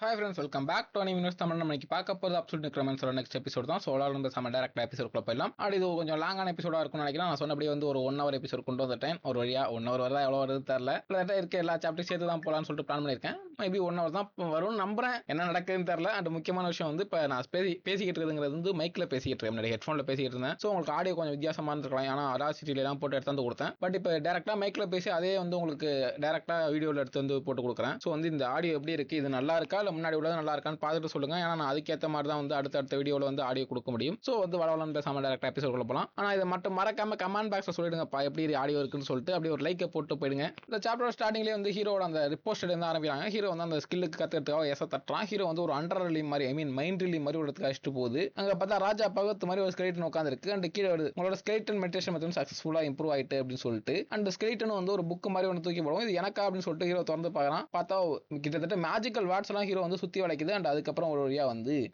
Hi friends, welcome back to news Tamil. நம்ம இன்னைக்கு பார்க்க போகிறது அப்சல்யூட் நெக்ரோமன்ஸரோட நெக்ஸ்ட் எபிசோட் தான். சோலா நம்ம செம்ம டேரக்ட் எபிசோட்குள்ள போயிடலாம். இது கொஞ்சம் லாங்கான எபிசோடாக இருக்கும்னு நினைக்கிறேன். நான் சொன்னபடி ஒரு 1 hour எபிசோட் கொண்டு வந்துட்டேன். ஒரு வழியா 1 hour வரதா எவ்வளோ வருது தெரியல. இருக்க எல்லா சாப்டர் சேர்த்து தான் போகலான்னு சொல்லிட்டு பிளான் பண்ணியிருக்கேன். மேபி 1 hour தான் வரும்னு நம்புறேன். என்ன நடக்குதுன்னு தெரியல. அண்ட் முக்கியமான விஷயம் இப்போ நான் பேசிக்கிட்டு இருக்கிறது மைக்கில் பேசிக்கிட்டு இருக்கேன், முன்னாடி ஹெட்ஃபோனில் பேசிக்கிட்டு இருந்தேன். ஸோ உங்களுக்கு ஆடியோ கொஞ்சம் வித்தியாசமாக இருக்கலாம். ஆனால் அடாசிட்டிலாம் போட்டு எடுத்து கொடுத்தேன். பட் இப்போ டேரக்டாக மைக்கில் பேசி அதே உங்களுக்கு டேரக்டாக வீடியோவில் எடுத்து போட்டு கொடுக்குறேன். ஸோ இந்த ஆடியோ எப்படி இருக்கு, இது நல்லா இருக்கா இல்லை முன்னாடி உள்ளது நல்லா இருக்கான்னு பார்த்துட்டு சொல்லுங்க. ஏன்னா நான் அதுக்கேற்ற மாதிரி தான் அடுத்த வீடியோவில் ஆடியோ கொடுக்க முடியும். ஸோ வளவலன்னு பேசாம டேரக்டா எபிசோட் போகலாம். ஆனால் இதை மட்டும் மறக்காம கமெண்ட் பாக்ஸ்ல சொல்லிடுங்கப்பா எப்படி ஆடியோ இருக்குன்னு சொல்லிட்டு. அப்படி ஒரு லைக்கை போட்டு போயிடுங்க. இந்த சாப்டர் ஸ்டார்டிங்லேயே ஹீரோட அந்த ரிப்போஸ்ட் இருந்து ஆரம்பிக்கிறாங்க. ஹீரோ அந்த ஸ்கில்லுக்கு கத்துறதுக்காக எச தட்டுறான். ஹீரோ ஒரு அண்டர் ரிலீவ் மாதிரி, மைண்ட் ரிலீவ் மாதிரி ஒரு அழைச்சிட்டு போகுது. அங்க பார்த்தா ராஜா பகத் மாதிரி ஒரு ஸ்கெலிட்டன் உட்காந்துருக்கு. அண்ட் கீழே வருது உங்களோட ஸ்கெலிட்டன் மெடிடேஷன் மெத்தட் சக்சஸ்ஃபுல்லா இம்ப்ரூவ் ஆயிட்டு அப்படின்னு சொல்லிட்டு. அண்ட் ஸ்கெலிட்டன் ஒரு புக் மாதிரி ஒன்று தூக்கி போடும். இது எனக்கா அப்படின்னு சொல்லிட்டு ஹீரோ திறந்து பார்க்கறான். பார்த்தா கிட்டத்தட்ட மேஜிக்கல் வேர்ட்ஸ் எல்லாம் ஹீரோ சுத்தி வளைக்குது. அண்ட் அதுக்கப்புறம் ஒரு வழியா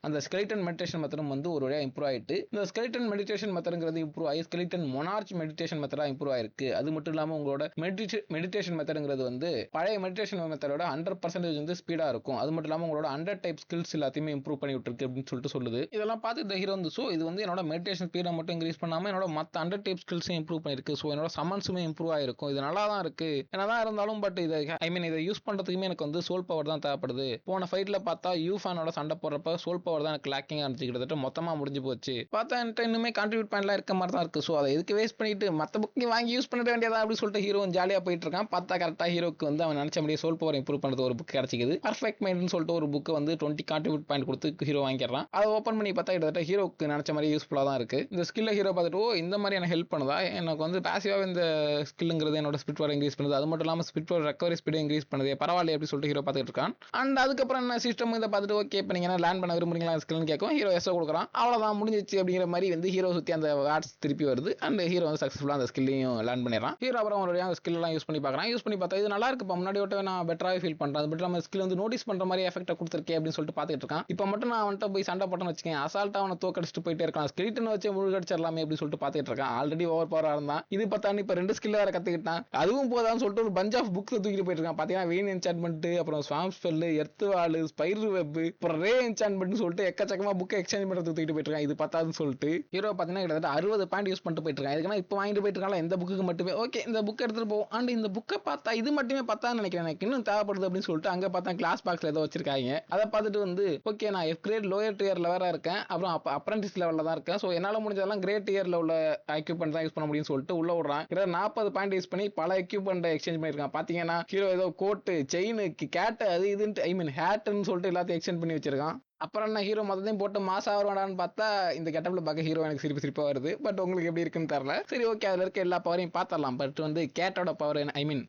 அந்த ஸ்கெலிட்டன் மெடிடேஷன் மெத்தடும் ஒரு வழியா இம்ப்ரூவ் ஆயிட்டு. இந்த ஸ்கெலிட்டன் மெடிடேஷன் மெத்தட்ங்கிறது இம்ப்ரூவ் ஆகி ஸ்கெலிட்டன் மொனார்ச் மெடிடேஷன் மெத்தடா இம்ப்ரூவ் ஆயிருக்கு. அது மட்டும் இல்லாம உங்களோட மெடிடேஷன் மெத்தட்ங்கிறது பழைய மெடிடேஷன் மெத்தடோட 100% ஸ்பீடா இருக்கும். அது மட்டும் இல்லாம உங்களோட 100 டைப் ஸ்கில்ஸ் எல்லாத்தையுமே இம்ப்ரூவ் பண்ணி விட்டுருக்கு அப்படின்னு சொல்லிட்டு சொல்லுது. இதெல்லாம் பார்த்து ஹீரோ சோ இது என்னோட மெடிடேஷன் ஸ்பீடை மட்டும் இன்க்ரீஸ் பண்ணாம என்னோட மத்த 100 டைப் ஸ்கில்ஸையும் இம்ப்ரூவ் பண்ணிருக்கு. ஸோ என்னோட சமன்ஸுமே இம்ப்ரூவ் ஆயிருக்கும். இது நல்லா தான் இருக்கு. என்னதான் இருந்தாலும் பட் இதை யூஸ் பண்றதுக்குமே எனக்கு சோல் பவர் தான் தேவைப்படுது. போன ஃபைட்ல பார்த்தா யூஃபானோட சண்டை போடுறப்ப சோல் பவர் தான் எனக்கு லேக்கிங் ஆனிச்சு. கிட்டத்தட்ட மொத்தமா முடிஞ்சு போச்சு. பார்த்தா என்கிட்ட இன்னுமே கான்ட்ரிபியூட் பண்ணலாம் இருக்க மாதிரி தான் இருக்கு. ஸோ அதை எதுக்கு வேஸ்ட் பண்ணிட்டு மற்ற புக்கு வாங்கி யூஸ் பண்ணிட வேண்டியதா அப்படின்னு சொல்லிட்டு ஹீரோ ஜாலியா போயிட்டு இருக்கான். பார்த்தா கரெக்டா ஹீரோக்கு அவன் நினைச்ச முடியாது சோல் பவர் இம்ப்ரூவ் பண்றது ஒரு புக் கிடைச்சிக்குது. பர்ஃபெக்ட் மைண்ட்னு சொல்லிட்டு ஒரு புக்கு 20 கான்ட்ரிபியூட் பாயிண்ட் கொடுத்து ஹீரோ வாங்கிடுறான். அதை ஓப்பன் பண்ணி பார்த்தா கிட்டத்தட்ட ஹீரோக்கு நினைச்ச மாதிரி யூஸ்ஃபுல்லா தான் இருக்கு. இந்த ஸ்கில்ல ஹீரோ பார்த்துட்டு இந்த மாதிரி எனக்கு ஹெல்ப் பண்ணுதா, எனக்கு பாசிவாக இந்த ஸ்கில்லுங்கிறது என்னோட ஸ்பிட் பவர் இன்க்ரீஸ் பண்ணுது. அது மட்டும் இல்லாமல் speed power recovery speed increase பண்ணுது. பரவாயில்ல அப்படின்னு சொல்லிட்டு ஹீரோ பார்த்துட்டு இருக்கான். அண்ட் அதுக்கப்புறம் என்ன சிஸ்டம் இதை பார்த்துட்டு ஓகே இப்போ நீங்க லேர்ன் பண்ண விரும்புறீங்களா ஸ்கில்னு கேட்கும். ஹீரோ எஸ் கொடுக்குறான். அவ்வளோதான் முடிஞ்சிச்சு அப்படிங்கிற மாதிரி ஹீரோ சுற்றி அந்த வேர்ட்ஸ் திருப்பி வருது. அண்ட் ஹீரோ சக்ஸஸ்ஃபுல்லாக அந்த ஸ்கில்லையும் லேர்ன் பண்ணிடுறான். ஹீரோ அப்புறம் ஒரு அந்த ஸ்கில் எல்லாம் யூஸ் பண்ணி பார்க்குறான். யூஸ் பண்ணி பார்த்தா இது நல்லா இருக்குப்பா, முன்னாடி விட்டு நான் பெட்டராகவே ஃபீல் பண்ணுறேன். அது மட்டும் நம்ம ஸ்கில் நோட்டீஸ் பண்ணுற மாதிரி எஃபெக்ட் கொடுத்துருக்கேன் அப்படின்னு சொல்லிட்டு பார்த்துட்டு இருக்கான். இப்போ மட்டும் நான் அவன்கிட்ட போய் சண்டை போட்டேன்னு வச்சுக்கேன், அசால்ட்டாக அவனை தோக்கடிச்சிட்டு போயிட்டே இருக்கான். ஸ்கில்டன் வச்சு முழுகடிச்சிடலாமே அப்படின்னு சொல்லிட்டு பார்த்துட்டு இருக்கான். ஆல்ரெடி ஓவர் பவராக இருந்தான். இது பார்த்தா இப்போ 2 ஸ்கில் வேற கற்றுக்கிட்டான். அதுவும் போதான்னு சொல்லிட்டு ஒரு பஞ்ச் ஆஃப் புக்ஸ் தூக்கிட்டு போயிட்டு இருக்கான். பார்த்தீங்கன்னா வெயின் என்சான்மெண்ட், அப்புறம் ஸ்வாம் ஸ்பெல், எர்த் வால், ஸ்பைடர் வெப், அப்புறம் ரே என்சான்மெண்ட் சொல்லிட்டு எக்கச்சக்கமா புக் எக்ஸ்சேஞ்ச் பண்றது தூக்கிட்டு போயிட்டு இருக்கான். இது பத்தாதுன்னு சொல்லிட்டு ஹீரோ பார்த்தீங்கன்னா கிட்டத்தட்ட 60 பாயிண்ட் யூஸ் பண்ணிட்டு போயிட்டு இருக்கான். இதுக்குன்னா இப்போ வாங்கிட்டு போயிட்டு இருக்கான் இந்த புக்கு மட்டுமே. ஓகே இந்த புக் எடுத்துட்டு போவோம். அண்ட் இந்த புக்கை பார்த்தா இது மட்டுமே பத்தான்னு நினைக்கிறேன், எனக்கு இன்னும் தேவைப்படுது அப்படின்னு சொல்லிட்டு அங்கே பார்த்தா கிளாஸ் பாக்ஸ்ல ஏதோ வச்சிருக்காங்க. அதை பார்த்துட்டு ஓகே நான் எஃப் கிரேட் லோயர் டியர்ல வேற இருக்கேன், அப்புறம் அப்ரண்டிஸ் லெவலில் தான் இருக்கேன். ஸோ என்னால் முடிஞ்சதெல்லாம் கிரேட் டியர்ல உள்ள எக்யூப்மெண்ட் தான் யூஸ் பண்ண முடியும்னு சொல்லிட்டு உள்ள விடுறான். 40 பாயிண்ட் யூஸ் பண்ணி பல எக்யூப்மெண்ட் எக்ஸ்சேஞ்ச் பண்ணிருக்கான். பார்த்தீங்கன்னா ஹீரோ ஏதோ கோட்டு, செயின், கேட், அது இதுன்னு ஹேட்னு சொல்லிட்டு எல்லாத்தையும் எக்ஸ்சேஞ்ச் பண்ணி வச்சிருக்கான். அப்புறம் என்ன ஹீரோ மொத்தத்தையும் போட்டு மாசா வருவாடான்னு பார்த்தா இந்த கெட்டப்ல பார்க்க ஹீரோ எனக்கு சிரிப்பா வருது. பட் உங்களுக்கு எப்படி இருக்குன்னு தெரியல. சரி ஓகே, அதுல இருக்க எல்லா பவரையும் பார்த்தரலாம். பட் கேட்டோட பவர்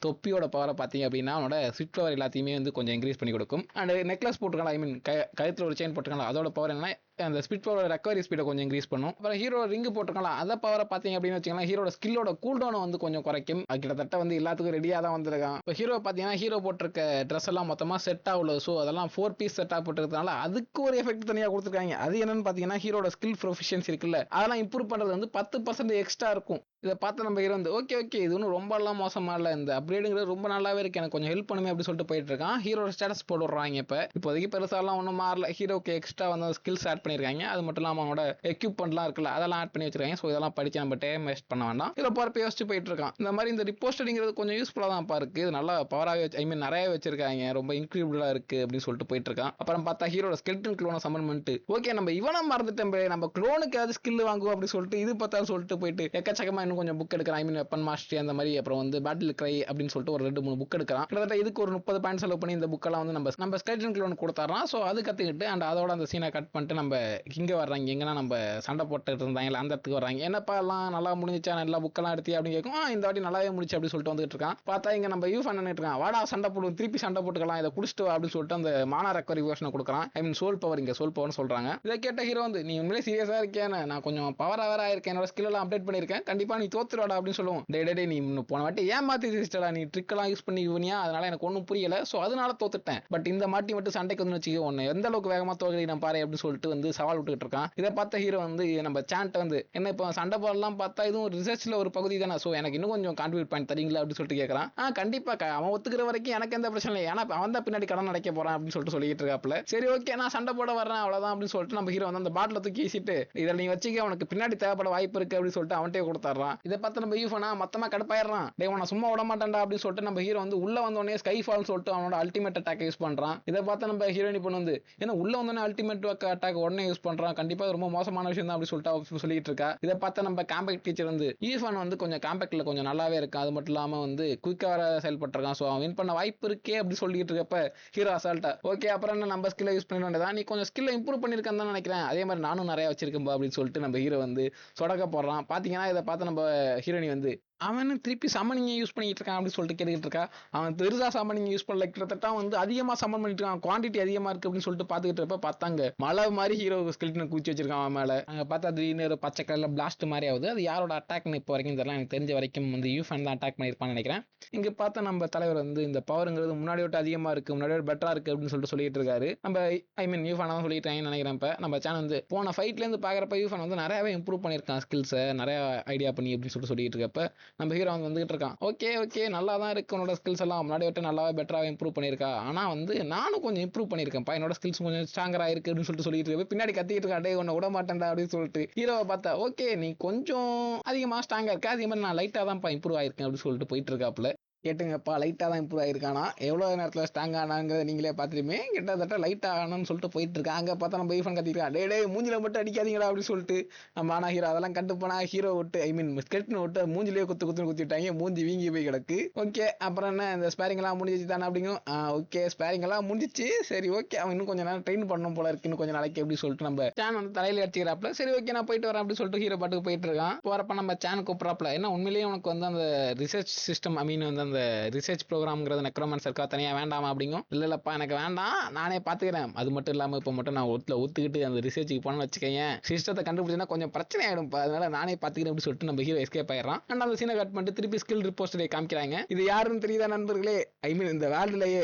தொப்பியோட பவரை பார்த்தீங்க அப்படின்னா அவனோட ஸ்விட் பவர் எல்லாத்தையுமே கொஞ்சம் இன்க்ரீஸ் பண்ணி கொடுக்கும். அண்ட் நெக்லஸ் போட்டுருக்கலாம், கழுத்துல ஒரு செயின் போட்டுருக்கலாம், அதோட பவர் என்ன அந்த ஸ்பீட் பவர் ரெக்கவரி ஸ்பீடை கொஞ்சம் இன்க்ரீஸ் பண்ணும். அப்புறம் ஹீரோ ரிங்கு போட்டுருக்கலாம், அதை பவரை பார்த்தீங்க அப்படின்னு வச்சுக்கலாம் ஹீரோட ஸ்கில்லோட கூல்டவுனை கொஞ்சம் குறைக்கும். கிட்டத்தட்ட எல்லாத்துக்கும் ரெடியாக தான் வந்திருக்கான். இப்போ ஹீரோ பார்த்தீங்கன்னா ஹீரோ போட்டிருக்க ட்ரெஸ் எல்லாம் மொத்தமாக செட்டாக உள்ளது. ஸோ அதெல்லாம் 4 பீஸ் செட்டாக போட்டுருக்கனால அதுக்கு ஒரு எஃபெக்ட் தனியாக கொடுத்துருக்காங்க. அது என்னன்னு பார்த்தீங்கன்னா ஹீரோட ஸ்கில் ப்ரொஃபிஷியன்சி இருக்குல்ல, அதெல்லாம் இம்ப்ரூவ் பண்ணுறது 10% எக்ஸ்ட்ரா இருக்கும். இதை பார்த்து நம்ம ஹீரோ ஓகே இது ஒன்றும் ரொம்ப எல்லாம் மோசமா இல்லை, இந்த அப்கிரேடுங்கிறது ரொம்ப நல்லாவே இருக்கு, எனக்கு கொஞ்சம் ஹெல்ப் பண்ணுமே அப்படின்னு சொல்லிட்டு போயிட்டு இருக்கான். ஹீரோட ஸ்டேட்டஸ் போடுறாங்க. இப்போதைக்கு பெருசாலாம் ஒன்றும் மாறல. ஹீரோக்கு எக்ஸ்ட்ரா ஸ்கில்ஸ் ஆட் பண்ணியிருக்காங்க. அது மட்டும் இல்லாமல் அவனோட எக்யூப்மெண்ட்லாம் இருக்குல்ல அதெல்லாம் ஆட் பண்ணி வச்சிருக்காங்க. ஸோ இதெல்லாம் படிச்சு நம்ம டைம் வேஸ்ட் பண்ண வேண்டாம். ஹீரோ போறப்ப யோசிச்சு போயிட்டு இருக்கான். இந்த மாதிரி இந்த ரிப்போஸ்டிங்கிறது கொஞ்சம் யூஸ்ஃபுல்லாக தான் இருக்கு. இது நல்லா பவராகவே நிறைய வச்சிருக்காங்க, ரொம்ப இன்க்ரீபிளா இருக்கு அப்படின்னு சொல்லிட்டு போயிட்டு இருக்கான். அப்புறம் பார்த்தா ஹீரோட ஸ்கெல்டன் க்ளோனை சம்மன் பண்ணிட்டு ஓகே நம்ம இவனை மறந்துட்டோம், நம்ம க்ளோனுக்கு ஏதாவது ஸ்கில் வாங்குவோம் அப்படின்னு சொல்லிட்டு இது பார்த்தா சொல்லிட்டு போயிட்டு எக்கச்சக்கமா இன்னும் கொஞ்சம் புக் எடுக்கிறான். வெப்பன் மாஸ்டரி அந்த மாதிரி, அப்புறம் பேட்டில் கிரை அப்படின்னு சொல்லிட்டு ஒரு 2-3 புக் எடுக்கிறான். கிட்டத்தட்ட இதுக்கு ஒரு 30 பாயிண்ட் செலவு பண்ணி இந்த புக்கெல்லாம் நம்ம ஸ்கெல்டன் க்ளோன் கொடுத்தாராம். ஸோ அது கற்றுக்கிட்டு அண்ட் அதோட அந்த சீனை கட் பண்ணிட்டு நம்ம இங்கே வர்றாங்க. எங்கன்னா நம்ம சண்டை போட்டுட்டு இருந்தாங்க அந்த இடத்துக்கு வர்றாங்க. என்னப்பா எல்லாம் நல்லா முடிஞ்சா, நல்லா புக்கெல்லாம் எடுத்தி அப்படின்னு கேட்கும். இந்த வாட்டி நல்லாவே முடிச்சு அப்படின்னு சொல்லிட்டு வந்துட்டு இருக்கான். பார்த்தா இங்க நம்ம யூஃப் பண்ணிட்டு இருக்கான். வாடா சண்டை போடுவோம், திருப்பி சண்டை போட்டுக்கலாம், இதை குடிச்சிட்டு அப்படின்னு சொல்லிட்டு அந்த மானா ரெக்கவரி வேர்ஷனை கொடுக்குறான். சோல் பவர், இங்க சோல் பவர்னு சொல்றாங்க. இதை கேட்ட ஹீரோ நீ உண்மையிலே சீரியஸா இருக்கேன், நான் கொஞ்சம் பவரா வேற ஆயிருக்கேன், என்னோட ஸ்கில் எல்லாம் அப்டேட் பண்ணிருக்கேன், கண்டிப்பா நீ தோத்துருவாடா அப்படின்னு சொல்லுவோம். டே நீ போன வாட்டி ஏமாத்தி சிஸ்டரா, நீ ட்ரிக் எல்லாம் யூஸ் பண்ணியா, அதனால எனக்கு ஒன்றும் புரியல, ஸோ அதனால தோத்துட்டேன். பட் இந்த மாட்டி மட்டும் சண்டைக்கு வந்து வச்சுக்க, ஒன்னு எந்த அளவுக்கு வேகமா தோல்வி நான் பாரு அப்படின்னு சொல்லிட்டு வந்து சவால் விட்டுக்கிட்டு இருக்கான். இதை பார்த்த ஹீரோ வந்து நம்ம சாண்ட் வந்து என்ன இப்போ சண்டை போடலாம் பார்த்தா இதுவும் ரிசர்ச்ல ஒரு பகுதி தானே, ஸோ எனக்கு இன்னும் கொஞ்சம் கான்ட்ரிபியூட் பண்ணி தரீங்களா அப்படின்னு சொல்லிட்டு கேட்கறான். கண்டிப்பா அவன் ஒத்துக்கிற வரைக்கும் எனக்கு எந்த பிரச்சனை இல்லை, ஏன்னா அவன் தான் பின்னாடி கடன் அடைக்க போறான் அப்படின்னு சொல்லிட்டு இருக்காப்ல. சரி ஓகே நான் சண்டை போட வரேன் அவ்வளவுதான் அப்படின்னு சொல்லிட்டு நம்ம ஹீரோ வந்து அந்த பாட்டில தூக்கி வீசிட்டு இதில் நீ வச்சுக்க, உனக்கு பின்னாடி தேவைப்பட வாய்ப்பு இருக்கு அப்படின்னு சொல்லிட்டு அவன்கிட்ட கொடுத்துறான். இதை பார்த்து நம்ம யூஃபனா மொத்தமா கடுப்பாயிடுறான். டே உன சும்மா விட மாட்டான்டா அப்படின்னு சொல்லிட்டு நம்ம ஹீரோ வந்து உள்ள வந்தோடனே ஸ்கை ஃபால் சொல்லிட்டு அவனோட அல்டிமேட் அட்டாக் யூஸ் பண்றான். இதை பார்த்து நம்ம ஹீரோயினி பொண்ணு வந்து ஏன்னா உள்ள வந்தோடனே அல்டிமேட் அட்டாக் உடனே யூஸ் பண்றான், கண்டிப்பா ரொம்ப மோசமான விஷயம் தான் அப்படி சொல்லிட்டு சொல்லிட்டு இருக்கா. இதை பார்த்து நம்ம காம்பேக்ட் டீச்சர் வந்து ஈஃபான் வந்து கொஞ்சம் காம்பேக்ட்ல கொஞ்சம் நல்லாவே இருக்கு, அது மட்டும் இல்லாம வந்து குயிக்கா வர செயல்பட்டுருக்கான், ஸோ அவன் வின் பண்ண வாய்ப்பு இருக்கே அப்படி சொல்லிட்டு இருக்கப்ப ஹீரோ அசால்ட்டா ஓகே அப்புறம் என்ன நம்ம ஸ்கில்லை யூஸ் பண்ண வேண்டியதான், நீ கொஞ்சம் ஸ்கில்லை இம்ப்ரூவ் பண்ணிருக்கான்னு தான் நினைக்கிறேன், அதே மாதிரி நானும் நிறைய வச்சிருக்கேன் அப்படின்னு சொல்லிட்டு நம்ம ஹீரோ வந்து சொடக்க போடுறான். பாத்தீங்கன்னா இதை பார்த்து நம்ம ஹீரோனி வந்து அவனு திருப்பி சம்மனிங்க யூஸ் பண்ணிட்டு இருக்கான் அப்படின்னு சொல்லிட்டு கேட்டுக்கிட்டு இருக்கா. அவன் பெருசா சம்மனிங் யூஸ் பண்ணல, கிட்டத்தட்ட வந்து அதிகமா சம்மன் பண்ணிட்டு இருக்கான், குவான்டிட்டி அதிகமா இருக்கு அப்படின்னு சொல்லிட்டு பாத்துக்கிட்டு இருப்ப பார்த்தாங்க மழை மாதிரி ஹீரோ ஸ்கெல்டன் குச்சி வச்சிருக்கான் அவன் மேல. அங்க பார்த்தா திடீர்னு ஒரு பச்சை கலர்ல பிளாஸ்ட் மாதிரி ஆகுது, அது யாரோட அட்டாக்னு இப்போ வரைக்கும் தெரியல, எனக்கு தெரிஞ்ச வரைக்கும் வந்து யூஃபன் தான் அட்டாக் பண்ணியிருப்பான்னு நினைக்கிறேன். இங்க பார்த்தா நம்ம தலைவர் வந்து இந்த பவருங்கிறது முன்னாடி விட்டு அதிகமா இருக்கு, முன்னாடி விட பெட்டரா இருக்கு அப்படின்னு சொல்லிட்டு இருக்காரு. நம்ம ஐ மீன் யூஃபன் தான் சொல்லிட்டாங்கன்னு நினைக்கிறேன். இப்ப நம்ம சேனல் வந்து போன ஃபைட்ல இருந்து பாக்குறப்ப யூஃபன் வந்து நிறையவே இம்ப்ரூவ் பண்ணியிருக்கான் ஸ்கில்ஸை, நிறைய ஐடியா பண்ணி அப்படின்னு சொல்லிட்டு இருக்கப்ப நம்ம ஹீரோ வந்து இருக்கான். ஓகே நல்லா தான் இருக்கு உன்னோட ஸ்கில்ஸ் எல்லாம், முன்னாடி விட்டு நல்லாவே பெட்டராக இம்ப்ரூவ் பண்ணியிருக்கா, ஆனா வந்து நானும் கொஞ்சம் இம்ப்ரூவ் பண்ணியிருக்கேன்ப்பா, என்னோட ஸ்கில்ஸ் கொஞ்சம் ஸ்ட்ராங்கரா இருக்கு அப்படின்னு சொல்லிட்டு இருக்க பின்னாடி கத்திட்டு இருக்கா, டே உன்னை விட மாட்டேன்டா அப்படின்னு சொல்லிட்டு ஹீரோவை பார்த்தா ஓகே நீ கொஞ்சம் அதிகமா ஸ்ட்ராங்கா இருக்க, அதே மாதிரி நான் லைட்டா தான்ப்பா இம்ப்ரூவ் ஆயிருக்கேன் அப்படின்னு சொல்லிட்டு போயிட்டு இருக்காப்ல. கேட்டுங்கப்பா லைட்டாக தான் இம்ப்ரூவ் ஆயிருக்கானா, எவ்வளோ நேரத்தில் ஸ்ட்ராங் ஆனாங்கிறத நீங்களே பார்த்துருமே, கிட்டத்தட்ட லைட்டாக ஆனான்னு சொல்லிட்டு போயிட்டு இருக்கான். அங்கே பார்த்தா நம்ம ஈஃபன் கத்திருக்கான், டே மூஞ்சில மட்டும் அடிக்காதீங்களா அப்படின்னு சொல்லிட்டு நம்ம ஆனா ஹீரோ அதெல்லாம் கண்டு போனா ஹீரோ விட்டு ஐ மீன் ஸ்கெல்டன் விட்டு மூஞ்சிலேயே குத்திட்டாங்க, மூஞ்சி வீங்கி போய் கிடக்கு. ஓகே அப்புறம் என்ன இந்த ஸ்பேரிங் எல்லாம் முடிஞ்சிச்சு தானே அப்படிங்கும். ஓகே ஸ்பேரிங் எல்லாம் முடிஞ்சிச்சு, சரி ஓகே அவன் இன்னும் கொஞ்சம் நேரம் ட்ரெயின் பண்ணணும் போல இருக்கு, இன்னும் கொஞ்சம் நாளைக்கு எப்படி சொல்லிட்டு நம்ம சேன் வந்து தலையில அடிச்சுக்கிறாப்ல. சரி ஓகே நான் போயிட்டு வரேன் அப்படின்னு சொல்லிட்டு ஹீரோ பாட்டுக்கு போயிட்டு இருக்கான். போறப்ப நம்ம சேன் கூப்பிட்றாப்ல, என்ன உண்மையிலேயே உனக்கு வந்து அந்த ரிசர்ச் சிஸ்டம் ஐ மீன் வந்து அந்த ரிசர்ச் ப்ரோக்ராம்ங்கிறது நெக்ரோமன்சர்க்கா தனியாக வேண்டாமா அப்படிங்கும். இல்லைப்பா எனக்கு வேண்டாம் நானே பார்த்துக்கிறேன், அது மட்டும் இல்லாமல் இப்போ மட்டும் நான் ஒத்துக்கிட்டு அந்த ரிசர்ச்சுக்கு போனேன்னு வச்சுக்கோங்க, சிஸ்டத்தை கண்டுபிடிச்சா கொஞ்சம் பிரச்சனை ஆகிடும்ப்பா, அதனால நானே பார்த்துக்கிறேன் அப்படின்னு சொல்லிட்டு நம்ம ஹீரோ எஸ்கேப் ஆயிடுறான். அண்ட் அந்த சீனை கட் பண்ணிட்டு திருப்பி ஸ்கில் ரிப்போஸ்டரை காமிக்கிறாங்க. இது யாருன்னு தெரியுதா நண்பர்களே, ஐ மீன் இந்த வேர்ல்டுலேயே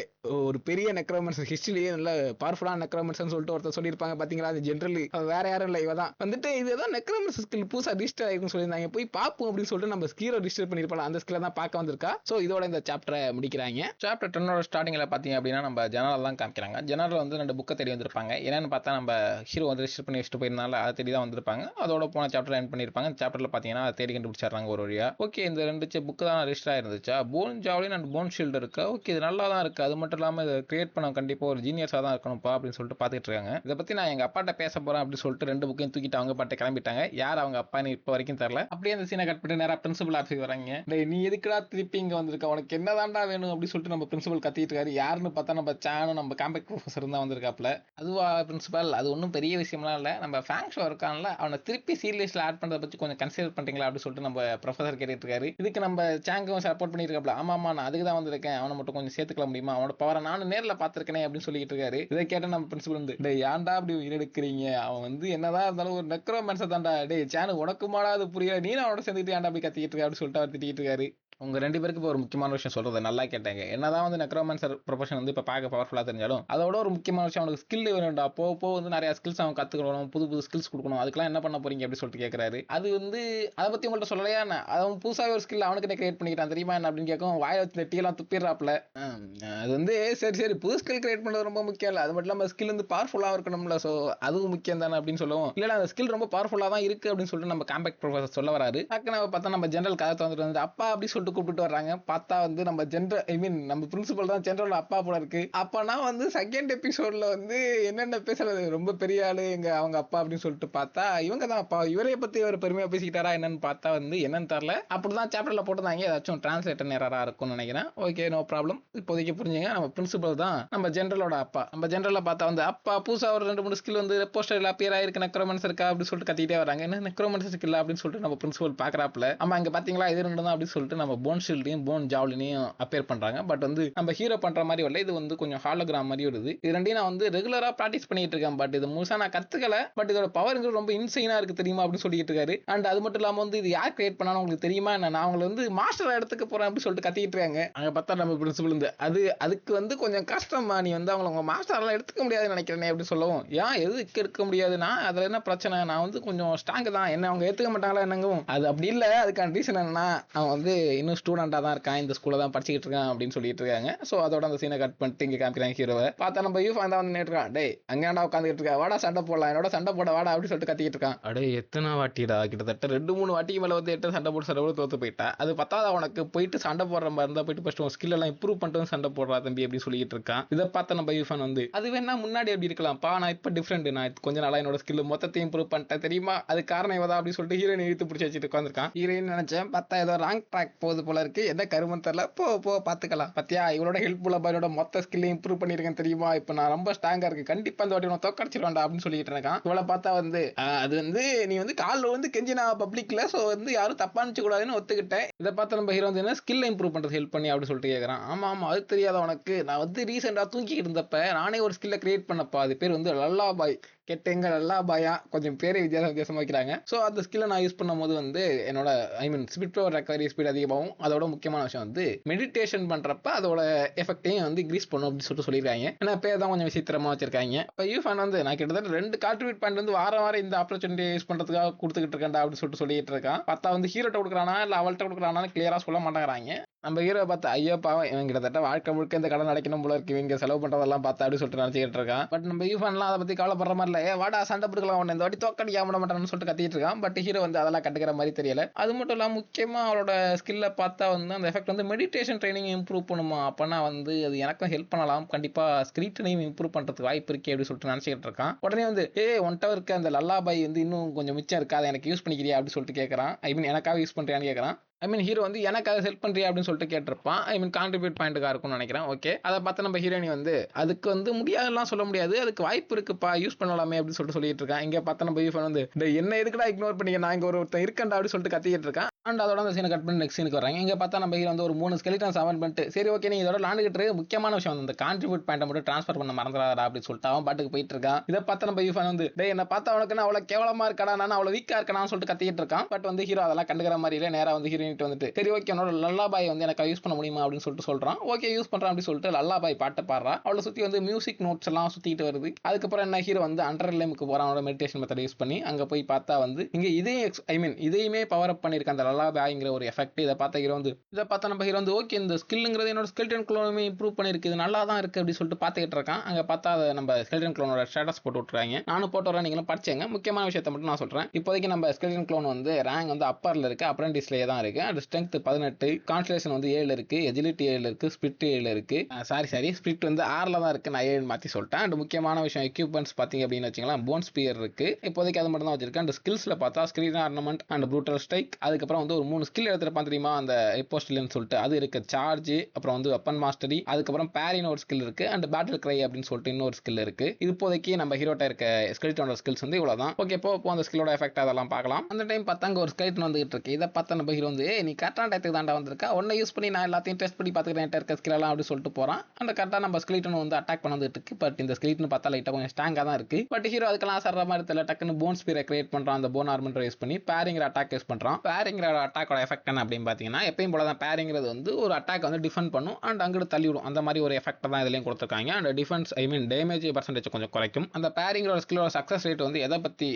ஒரு பெரிய நெக்ரோமன்சர் ஹிஸ்டரியிலேயே நல்ல பவர்ஃபுல்லான நெக்ரோமன்சர் சொல்லிட்டு ஒருத்தர் சொல்லியிருப்பாங்க பார்த்தீங்களா, அது ஜென்ரலி வேற யாரும் இல்லை, இவதான் வந்துட்டு இதுதான் நெக்ரோமன்சர் ஸ்கில் புதுசாக ரிஜிஸ்டர் ஆகிருக்குன்னு சொல்லியிருந்தாங்க, போய் பார்ப்போம் அப்படின்னு சொல்லிட்டு நம்ம ஹீரோ ரிஜிஸ்டர் பண்ணியிருப்பாங்க, அந்த ஸ்கில்லை தான் பார்க்க வந்திருக்கா. ஸோ இதோட இந்த சாப்டரை முடிக்கிறாங்க. சாப்டர் 10 ஸ்டார்டிங்ல பாத்தீங்க அப்படின்னா நம்ம ஜெனரல் தான் காமிக்கிறாங்க. ஜெனரல் வந்து 2 புக்கை தேடி வந்திருப்பாங்க. என்னன்னு பார்த்தா நம்ம ஹீரோ வந்து ரிஜிஸ்டர் பண்ணி வச்சுட்டு போயிருந்தால அதை தேடி தான் வந்திருப்பாங்க. அதோட போன சாப்டர் எண்ட் பண்ணிருப்பாங்க. இந்த சாப்டர்ல பாத்தீங்கன்னா அதை தேடி கண்டுபிடிச்சாங்க ஒரு வழியா. ஓகே இந்த 2 புக்கு தான் ரிஜிஸ்டர் ஆயிருந்துச்சா, bone javelin and bone shield இருக்கு. ஓகே இது நல்லா தான் இருக்கு, அது மட்டும் இல்லாம இதை கிரியேட் பண்ண கண்டிப்பா ஒரு ஜீனியஸா தான் இருக்கணும்ப்பா அப்படின்னு சொல்லிட்டு பாத்துட்டு இருக்காங்க. இதை பத்தி நான் எங்க அப்பாட்ட பேச போறேன் அப்படின்னு சொல்லிட்டு 2 புக்கையும் தூக்கிட்டு அவங்க பாட்ட கிளம்பிட்டாங்க. யார் அவங்க அப்பான்னு இப்போ வரைக்கும் தெரியல. அப்படியே அந்த சீனை கட் பண்ணி நேரா பிரின்சிபல் ஆஃபீஸ் வராங்க. நீ எதுக்குடா திருப்பி இங்க வந்திருக்க, உனக்கு என்னதான்டா வேணும் அப்படின்னு சொல்லிட்டு நம்ம பிரின்சிபல் கத்திட்டு இருக்காரு. யாருன்னு பார்த்தா நம்ம சேனும் நம்ம காம்பேக்ட் ப்ரொஃபஸர் தான் வந்திருக்காப்ல. அதுவா பிரின்சிபல், அது ஒன்றும் பெரிய விஷயம்லாம் இல்லை, நம்ம ஃபேங்க் ஷோ இருக்கான்ல அவனை திருப்பி சீரியஸ்ல ஆட் பண்றதை பற்றி கொஞ்சம் கன்சிடர் பண்றீங்களா அப்படின்னு சொல்லிட்டு நம்ம ப்ரொஃபஸர் கேட்டுட்டு இருக்காரு. இதுக்கு நம்ம சேங்கும் சப்போர்ட் பண்ணிருக்காப்ல. ஆமாமா நான் அதுக்கு தான் வந்திருக்கேன், அவனை மட்டும் கொஞ்சம் சேர்த்துக்கல முடியுமா, அவனோட பவரை நானும் நேரில் பார்த்திருக்கேன் அப்படின்னு சொல்லிட்டு இருக்காரு. இதை கேட்ட நம்ம பிரின்சிபல் வந்து டே ஏன்டா அப்படி எடுக்கிறீங்க, அவன் வந்து என்னதான் இருந்தாலும் ஒரு நெக்ரோமன்சர் தான்டா, டே சேனு உனக்குமாடா அது புரியல, நீ அவனோட சேர்ந்துட்டு ஏன்டா அப்படி கத்திக்கிட்டு இருக்க அப்படின்னு சொல்லிட்டு அவர் திட்டிட்டு இருக்காரு. உங்க 2 பேருக்கு இப்போ ஒரு முக்கியமான விஷயம் சொல்றது நல்லா கேட்டாங்க. என்னதான் வந்து நெக்ரோமன்சர் ப்ரொஃபஷன் வந்து இப்போ பார்க்க பவர்ஃபுல்லாக தெரிஞ்சாலும் அதோட ஒரு முக்கியமான விஷயம் அவனுக்கு ஸ்கில் வேணும்டா. போக வந்து நிறைய ஸ்கில்ஸ் அவன் கற்றுக்கணும், புது ஸ்கில்ஸ் கொடுக்கணும், அதுக்கெல்லாம் என்ன பண்ண போறீங்க அப்படின்னு சொல்லிட்டு கேட்கறாரு. அது வந்து அதை பத்தி உங்கள்கிட்ட சொல்லலையா, அவன் புதுசாக ஒரு ஸ்கில் அவனுக்கு கிரியேட் பண்ணிக்கிறான் தெரியுமா என்ன அப்படின்னு கேட்கும். வாயை வச்சு டீலாம் துப்பிடுறாப்ல. அது வந்து சரி புது ஸ்கில் கிரியேட் பண்ணுறது ரொம்ப முக்கியம் இல்லை, அது மட்டும் இல்லாமல் ஸ்கில் வந்து பவர்ஃபுல்லாக இருக்கணும்ல, ஸோ அதுவும் முக்கியம் தானே அப்படின்னு சொல்லுவோம். இல்லை அந்த ஸ்கில் ரொம்ப பவர்ஃபுல்லாக தான் இருக்கு அப்படின்னு சொல்லிட்டு நம்ம காம்பேக்ட் ப்ரொஃபஸர் சொல்ல வராரு. டக்குன்னு பார்த்தா நம்ம ஜெனரல் கதை வந்துட்டு அப்பா அப்படி சொல்லிட்டு கூப்பிட்டு வர்றாங்க. பார்த்தா வந்து நம்ம ஜெனரல் ஐ மீன் நம்ம பிரின்சிபல் தான் ஜெனரல் அப்பா போல இருக்கு. அப்பனா வந்து செகண்ட் எபிசோட்ல வந்து என்னென்ன பேசுறது, ரொம்ப பெரிய ஆளு எங்க அவங்க அப்பா அப்படின்னு சொல்லிட்டு பார்த்தா இவங்க தான் அப்பா, இவரைய பத்தி ஒரு பெருமையா பேசிக்கிட்டாரா என்னன்னு பார்த்தா வந்து என்னன்னு தெரியல. அப்படிதான் சாப்டர்ல போட்டுதாங்க, ஏதாச்சும் டிரான்ஸ்லேட்டர் எரரா இருக்கும்னு நினைக்கிறேன். ஓகே நோ ப்ராப்ளம், இப்போதைக்கு புரிஞ்சுங்க. நம்ம பிரின்சிபல் தான் நம்ம ஜெனரலோட அப்பா. நம்ம ஜெனரலை பார்த்தா வந்து அப்பா புதுசா ஒரு 2-3 ஸ்கில் வந்து போஸ்டர்ல அப்பியர் ஆயிருக்கு, நெக்ரோமன்சர் இருக்கா அப்படின்னு சொல்லிட்டு கத்திட்டே வராங்க. என்ன நெக்ரோமன்சர் ஸ்கில் அப்படின்னு சொல்லிட்டு நம்ம பிரின்சிபல் பாக்குறாப்ல. ஆமா இங்க பாத்தீங்களா இது 2 தான் அப்படின்னு சொல்லிட்டு நம்ம போன் ஷீல்டையும் போன் ஜாவ்லினையும் அப்பேர் பண்றாங்க. பட் வந்து நம்ம ஹீரோ பண்ற மாதிரி வரல, இது வந்து கொஞ்சம் ஹாலோகிராம் மாதிரி வருது. இது ரெண்டையும் நான் வந்து ரெகுலரா பிராக்டிஸ் பண்ணிட்டு இருக்கேன். பட் இது முழுசா நான் கத்துக்கல. பட் இதோட பவர்ங்கிறது ரொம்ப இன்சைனா இருக்கு தெரியுமா அப்படின்னு சொல்லிட்டு இருக்காரு. அண்ட் அது மட்டும் இல்லாம வந்து இது யார் கிரியேட் பண்ணாலும் உங்களுக்கு தெரியுமா என்ன, நான் அவங்களை வந்து மாஸ்டர் எடுத்துக்க போறேன் அப்படின்னு சொல்லிட்டு கத்திட்டு இருக்காங்க. அங்க பார்த்தா நம்ம பிரின்சிபல் இருந்து அதுக்கு வந்து கொஞ்சம் கஷ்டமா, நீ வந்து அவங்களை உங்க மாஸ்டர் எல்லாம் எடுத்துக்க முடியாதுன்னு நினைக்கிறேன் அப்படி சொல்லவும், ஏன் எதுக்கு எடுக்க முடியாதுன்னா அதுல என்ன பிரச்சனை, நான் வந்து கொஞ்சம் ஸ்ட்ராங் தான், என்ன அவங்க ஏத்துக்க மாட்டாங்களா என்னங்கவும், அது அப்படி இல்ல, அதுக்கான ரீசன் என்னன்னா அவன் வந்து இன்னும் ஸ்டூடெண்டா தான் இருக்கான், இந்த ஸ்கூல்ல தான் படிச்சுக்கிட்டு இருக்கான் அப்படின்னு சொல்லிட்டு இருக்காங்க. சோ அதோட அந்த சீனை கட் பண்ணிட்டு இங்க காமிக்கிறாங்க ஹீரோவை. பார்த்தா நம்ம யூஃபான் தான் வந்து நின்னுட்டு, டேய் அங்கேடா உட்காந்துட்டு இருக்கா, வாடா சண்டை போடலாம், என்னோட சண்டை போட வாடா அப்படின்னு சொல்லிட்டு கத்திக்கிட்டு இருக்கான். அடே எத்தனை வாட்டிடா, கிட்டத்தட்ட 2-3 வாட்டிக்கு மேல வந்து எட்டு சண்டை போட்டு தோத்து போயிட்டா. அது பத்தாத உனக்கு போயிட்டு சண்டை போடுற மாதிரி இருந்தா போயிட்டு ஃபர்ஸ்ட் உன் ஸ்கில் எல்லாம் இம்ப்ரூவ் பண்ணிட்டு சண்டை போடுறா தம்பி அப்படின்னு சொல்லிட்டு இருக்கான். இதை பார்த்த நம்ம யூஃபான் வந்து, அது வேணா முன்னாடி எப்படி இருக்கலாம்ப்பா, நான் இப்ப டிஃப்ரெண்ட், நான் கொஞ்ச நாளா என்னோட ஸ்கில் மொத்தத்தையும் இம்ப்ரூவ் பண்ணிட்டேன் தெரியுமா, அது காரணம் இவதான் அப்படி சொல்லிட்டு ஹீரோயின் இழுத்து பிடிச்சி வச்சுட்டு உட்காந்துருக்கான். ஹீரோயின் நினைச்சேன், பார்த்தா ஏதோ ராங் ட்ராக் போகுது போல இருக்கு, என்ன கருமம் தெரியல, போ பாத்துக்கலாம். பத்தியா இவனோட ஹெல்ப்ஃபுல்லா என்னோட மொத்த ஸ்கில்லையும் இம்ப்ரூவ் பண்ணிருக்கேன் தெரியுமா, இப்ப நான் ரொம்ப ஸ்ட்ராங்கா இருக்கு, கண்டிப்பா இந்த வாட்டி தோக்கடிச்சிருவாண்டா அப்படின்னு சொல்லிட்டு இருக்கான். இவளை பார்த்தா வந்து, அது வந்து நீ வந்து காலில் வந்து கெஞ்சினா பப்ளிக்ல, சோ வந்து யாரும் தப்பா நினைச்சு கூடாதுன்னு ஒத்துக்கிட்டேன். இதை பார்த்து நம்ம ஹீரோ வந்து என்ன ஸ்கில் இம்ப்ரூவ் பண்றது ஹெல்ப் பண்ணி அப்படின்னு சொல்லிட்டு கேட்கறான். ஆமா அது தெரியாத உனக்கு, நான் வந்து ரீசெண்டா தூங்கிட்டு இருந்தப்ப நானே ஒரு ஸ்கில்ல கிரியேட் பண்ணப்பா, அது பேர் வந்து லல்லா பாய், கெட்டெங்க நல்லா பாயா, கொஞ்சம் பேரே வித்தியாசமா வைக்கிறாங்க. ஸோ அந்த ஸ்கில்லை நான் யூஸ் பண்ணும்போது வந்து என்னோட ஸ்பீட் பவர் ரெக்கவரி ஸ்பீட் அதிகமாகும். அதோட முக்கியமான விஷயம் வந்து மெடிடேஷன் பண்றப்ப அதோட எஃபெக்டையும் வந்து இன்க்ரீஸ் பண்ணும் அப்படின்னு சொல்லியிருக்காங்க. ஏன்னா பேர் தான் கொஞ்சம் விசித்திரமா வச்சிருக்காங்க. இப்போ யூஃபான் வந்து நான் கிட்டத்தட்ட 2 கான்ட்ரிபியூட் பாயிண்ட் வந்து வாரம் இந்த ஆப்பர்ச்சுனிட்டி யூஸ் பண்றதுக்காக கொடுத்துக்கிட்டு இருக்கேன்டா அப்படின்னு சொல்லிட்டு இருக்கான். பார்த்தா வந்து ஹீரோட்ட கொடுக்குறானா இல்லை அவள்கிட்ட கொடுக்குறானான்னு கிளியரா சொல்ல மாட்டேங்கிறாங்க. நம்ம ஹீரோ பார்த்து, ஐயோ பாவம் இவன் கிட்டத்தட்ட வாழ்க்கை முழுக்க இந்த கடன் அடைக்கணும் போல இருக்கு, இவங்க செலவு பண்றதெல்லாம் பார்த்தா அப்படின்னு சொல்லிட்டு நினைச்சிட்டு இருக்கான். பட் நம்ம யூஃபான்லாம் அதை பத்தி கவலைப்படுற மாதிரி இல்லை, வாடா சண்டை போட்டுக்கலாம், உன்னை இந்த வாட்டி தோக்கடிக்க விட மாட்டான்னு சொல்லிட்டு கத்திட்டு இருக்கான். பட் ஹீரோ வந்து அதெல்லாம் கட்டுக்கிற மாதிரி தெரியல. அது மட்டும் இல்லாம முக்கியமா அவளோட ஸ்கில்ல பார்த்தா வந்து அந்த எஃபெக்ட் வந்து மெடிடேஷன் ட்ரைனிங் இம்ப்ரூவ் பண்ணுமா, அப்பனா வந்து அது எனக்கும் ஹெல்ப் பண்ணலாம், கண்டிப்பா ஸ்கிரீட்டையும் இம்ப்ரூவ் பண்றதுக்கு வாய்ப்பு இருக்கு அப்படின்னு சொல்லிட்டு நினைச்சிட்டு இருக்கான். உடனே வந்து ஒன்ட்ட இருக்க அந்த லல்லா பாய் வந்து இன்னும் கொஞ்சம் மிச்சம் இருக்கா, அதை எனக்கு யூஸ் பண்ணிக்கிறியா அப்படின்னு சொல்லிட்டு கேட்கறான். எனக்காக யூஸ் பண்றியான்னு கேட்கறான். ஹீரோ வந்து எனக்காக ஹெல்ப் பண்றியா அப்படின்னு சொல்லிட்டு கேட்டிருப்பான். கான்ட்ரிபியூட் பாயிண்ட்டுக்காக இருக்கும்னு நினைக்கிறேன். ஓகே, அதை பார்த்து நம்ம ஹீரோயினி வந்து, அதுக்கு வந்து முடியாதுலாம் சொல்ல முடியாது, அதுக்கு வாய்ப்பு இருக்குப்பா, யூஸ் பண்ணலாமே அப்படின்னு சொல்லிட்டு இருக்கான். இங்க பார்த்தா நம்ம யூஃபான் வந்து, என்ன எதுக்குடா இக்னோர் பண்ணீங்க, நான் இங்க ஒருத்தன் இருக்கேன்டா அப்படின்னு சொல்லிட்டு கத்திக்கிட்டு இருக்கான். அண்ட் அதோட அந்த சீனை கட் பண்ணி நெக்ஸ்ட் சீனுக்கு வராங்க. இங்க பார்த்தா நம்ம ஹீரோ வந்து ஒரு 3 ஸ்கெலிட்டன்ஸ் அவன் பண்ணிட்டு, சரி ஓகே நீ இதோட விளாண்டுக்கிட்டு முக்கியமான விஷயம் வந்து இந்த கான்ட்ரிபியூட் பாயிண்ட்டை மட்டும் ட்ரான்ஸ்ஃபர் பண்ண மறந்துடாதா அப்படின்னு சொல்லிட்டு அவன் பாட்டுக்கு போயிட்டு இருக்கான். இதை பார்த்தா நம்ம யூஃபான் வந்து, என்ன பார்த்தா அவனுக்கு நான் அவ்வளவு கேவலமா இருக்கடா, நான் அவ்வளவு வீக்கா இருக்கேன்னு சொல்லிட்டு கத்திக்கிட்டு இருக்கான். பட் வந்து ஹீரோ அதெல்லாம் கண்டுக்கிற மாதிரி இல்லை, நேரா வந்து ஹீரோயினிட்டு வந்துட்டு, சரி ஓகே என்னோட லல்லா பாய் வந்து எனக்கு யூஸ் பண்ண முடியுமா அப்படின்னு சொல்லிட்டு சொல்றான். ஓகே யூஸ் பண்றான் அப்படின்னு சொல்லிட்டு லல்லா பாய் பாட்டு பாடுறா. அவளை சுத்தி வந்து மியூசிக் நோட்ஸ் எல்லாம் சுத்திட்டு வருது. அதுக்கப்புறம் என்ன ஹீரோ வந்து அண்டர்லேமுக்கு போறான் அவனோட மெடிடேஷன் மெத்தட் யூஸ் பண்ணி. அங்க போய் பார்த்தா வந்து இங்க இதையுமே பவர் அப் பண்ணிருக்க அந்த லல்லா பாய்ங்கிற ஒரு எஃபெக்ட். இதை பார்த்த ஹீரோ வந்து, இதை பார்த்தா நம்ம ஹீரோ வந்து, ஓகே இந்த ஸ்கில்ங்கிறது என்னோட ஸ்கெலிட்டன் க்ளோனுமே இம்ப்ரூவ் பண்ணிருக்கு, இது நல்லா தான் இருக்கு அப்படி சொல்லிட்டு பார்த்துக்கிட்டு இருக்கான். அங்க பார்த்தா அதை நம்ம ஸ்கெலிட்டன் க்ளோனோட ஸ்டேட்டஸ் போட்டு விட்டுறாங்க. நானும் போட்டு வரேன், நீங்களும் படிச்சேங்க. முக்கியமான விஷயத்தை மட்டும் நான் சொல்றேன். இப்போதைக்கு நம்ம ஸ்கெலிட்டன் க்ளோன் வந்து ரேங்க் வந்து அப்பர்ல இருக்கு, அப்ரெண்டிஸ்லயே தான் இருக்கு. அது ஸ்ட்ரென்த் 18, கான்ஸ்டலேஷன் வந்து 7 இருக்கு, எஜிலிட்டி 7 இருக்கு, ஸ்பிரிட் 7 இருக்கு. சாரி ஸ்பிரிட் வந்து 6ல தான் இருக்கு, நான் 7 மாத்தி சொல்லிட்டேன். அண்ட் முக்கியமான விஷயம் எக்யூப்மெண்ட்ஸ் பாத்தீங்க அப்படின்னு வச்சுக்கலாம், போன் ஸ்பியர் இருக்கு. இப்போதைக்கு அது மட்டும் தான் வச்சிருக்கேன். அண்ட் ஸ்கில்ஸ்ல பார்த்தா screen ornament and brutal strike, அதுக்கப்புறம் வந்து ஒரு 3 ஸ்கில் எடுத்துருப்பான் தெரியுமா, அந்த எப்போஸ்டில்னு சொல்லிட்டு அது இருக்கு, சார்ஜ், அப்புறம் வந்து வெப்பன் மாஸ்டரி, அதுக்கப்புறம் பேரின் ஒரு ஸ்கில் இருக்கு, அண்ட் பேட்டில் கிரை அப்படின்னு சொல்லிட்டு இன்னொரு ஸ்கில் இருக்கு. இது இப்போதைக்கு நம்ம ஹீரோட்ட இருக்க ஸ்கெலிட்டனோட ஸ்கில்ஸ் வந்து இவ்வளவுதான். ஓகே போ அந்த ஸ்கில்லோட எஃபெக்ட் அதெல்லாம் பார்க்கலாம். அந்த டைம் பார்த்தாங்க ஒரு ஸ்கெலிட்டன் வந்துகிட்டு இருக்கு. இதை பார்த்தா நம்ம ஹீரோ வந்து, நீ கரெக்டான டயத்துக்கு தாண்டா வந்திருக்கா, உன்னை யூஸ் பண்ணி நான் எல்லாத்தையும் டெஸ்ட் பண்ணி பார்த்துக்கிறேன் இருக்க ஸ்கில்லாம் அப்படி சொல்லிட்டு போறான். அந்த கரெக்டாக நம்ம ஸ்கெலிட்டன் வந்து அட்டாக் பண்ணிட்டு இருக்கு. பட் இந்த ஸ்கெலிட்டன் பார்த்தா லைட்டாக கொஞ்சம் ஸ்ட்ராங்கா தான் இருக்கு. பட் ஹீரோ அதுக்கெல்லாம் சர்ற மாதிரி தெரியல, டக்குன்னு போன் ஸ்பீரை கிரியேட் பண்றான். அந்த போன் ஆர்மெண்ட் யூஸ் பண்ணி பேரிங்கிற அட்டாக் யூஸ் பண்றான். பேரிங்கிற அட்டாக்கோட எஃபெக்ட் என்ன அப்படின்னு பார்த்தீங்கன்னா, எப்பயும் போல தான் பேரிங்கிறது வந்து ஒரு அட்டாக் வந்து டிஃபெண்ட் பண்ணும் அண்ட் அங்கிட்டு தள்ளிவிடும். அந்த மாதிரி ஒரு எஃபெக்ட் தான் இதுலயும் கொடுத்துருக்காங்க. அண்ட் டிஃபென்ஸ் டேமேஜ் பர்சன்டேஜ் கொஞ்சம் குறைக்கும். அந்த பேரிங்கோட ஸ்கில்லோட சக்சஸ் ரேட் வந்து எதை பத்தி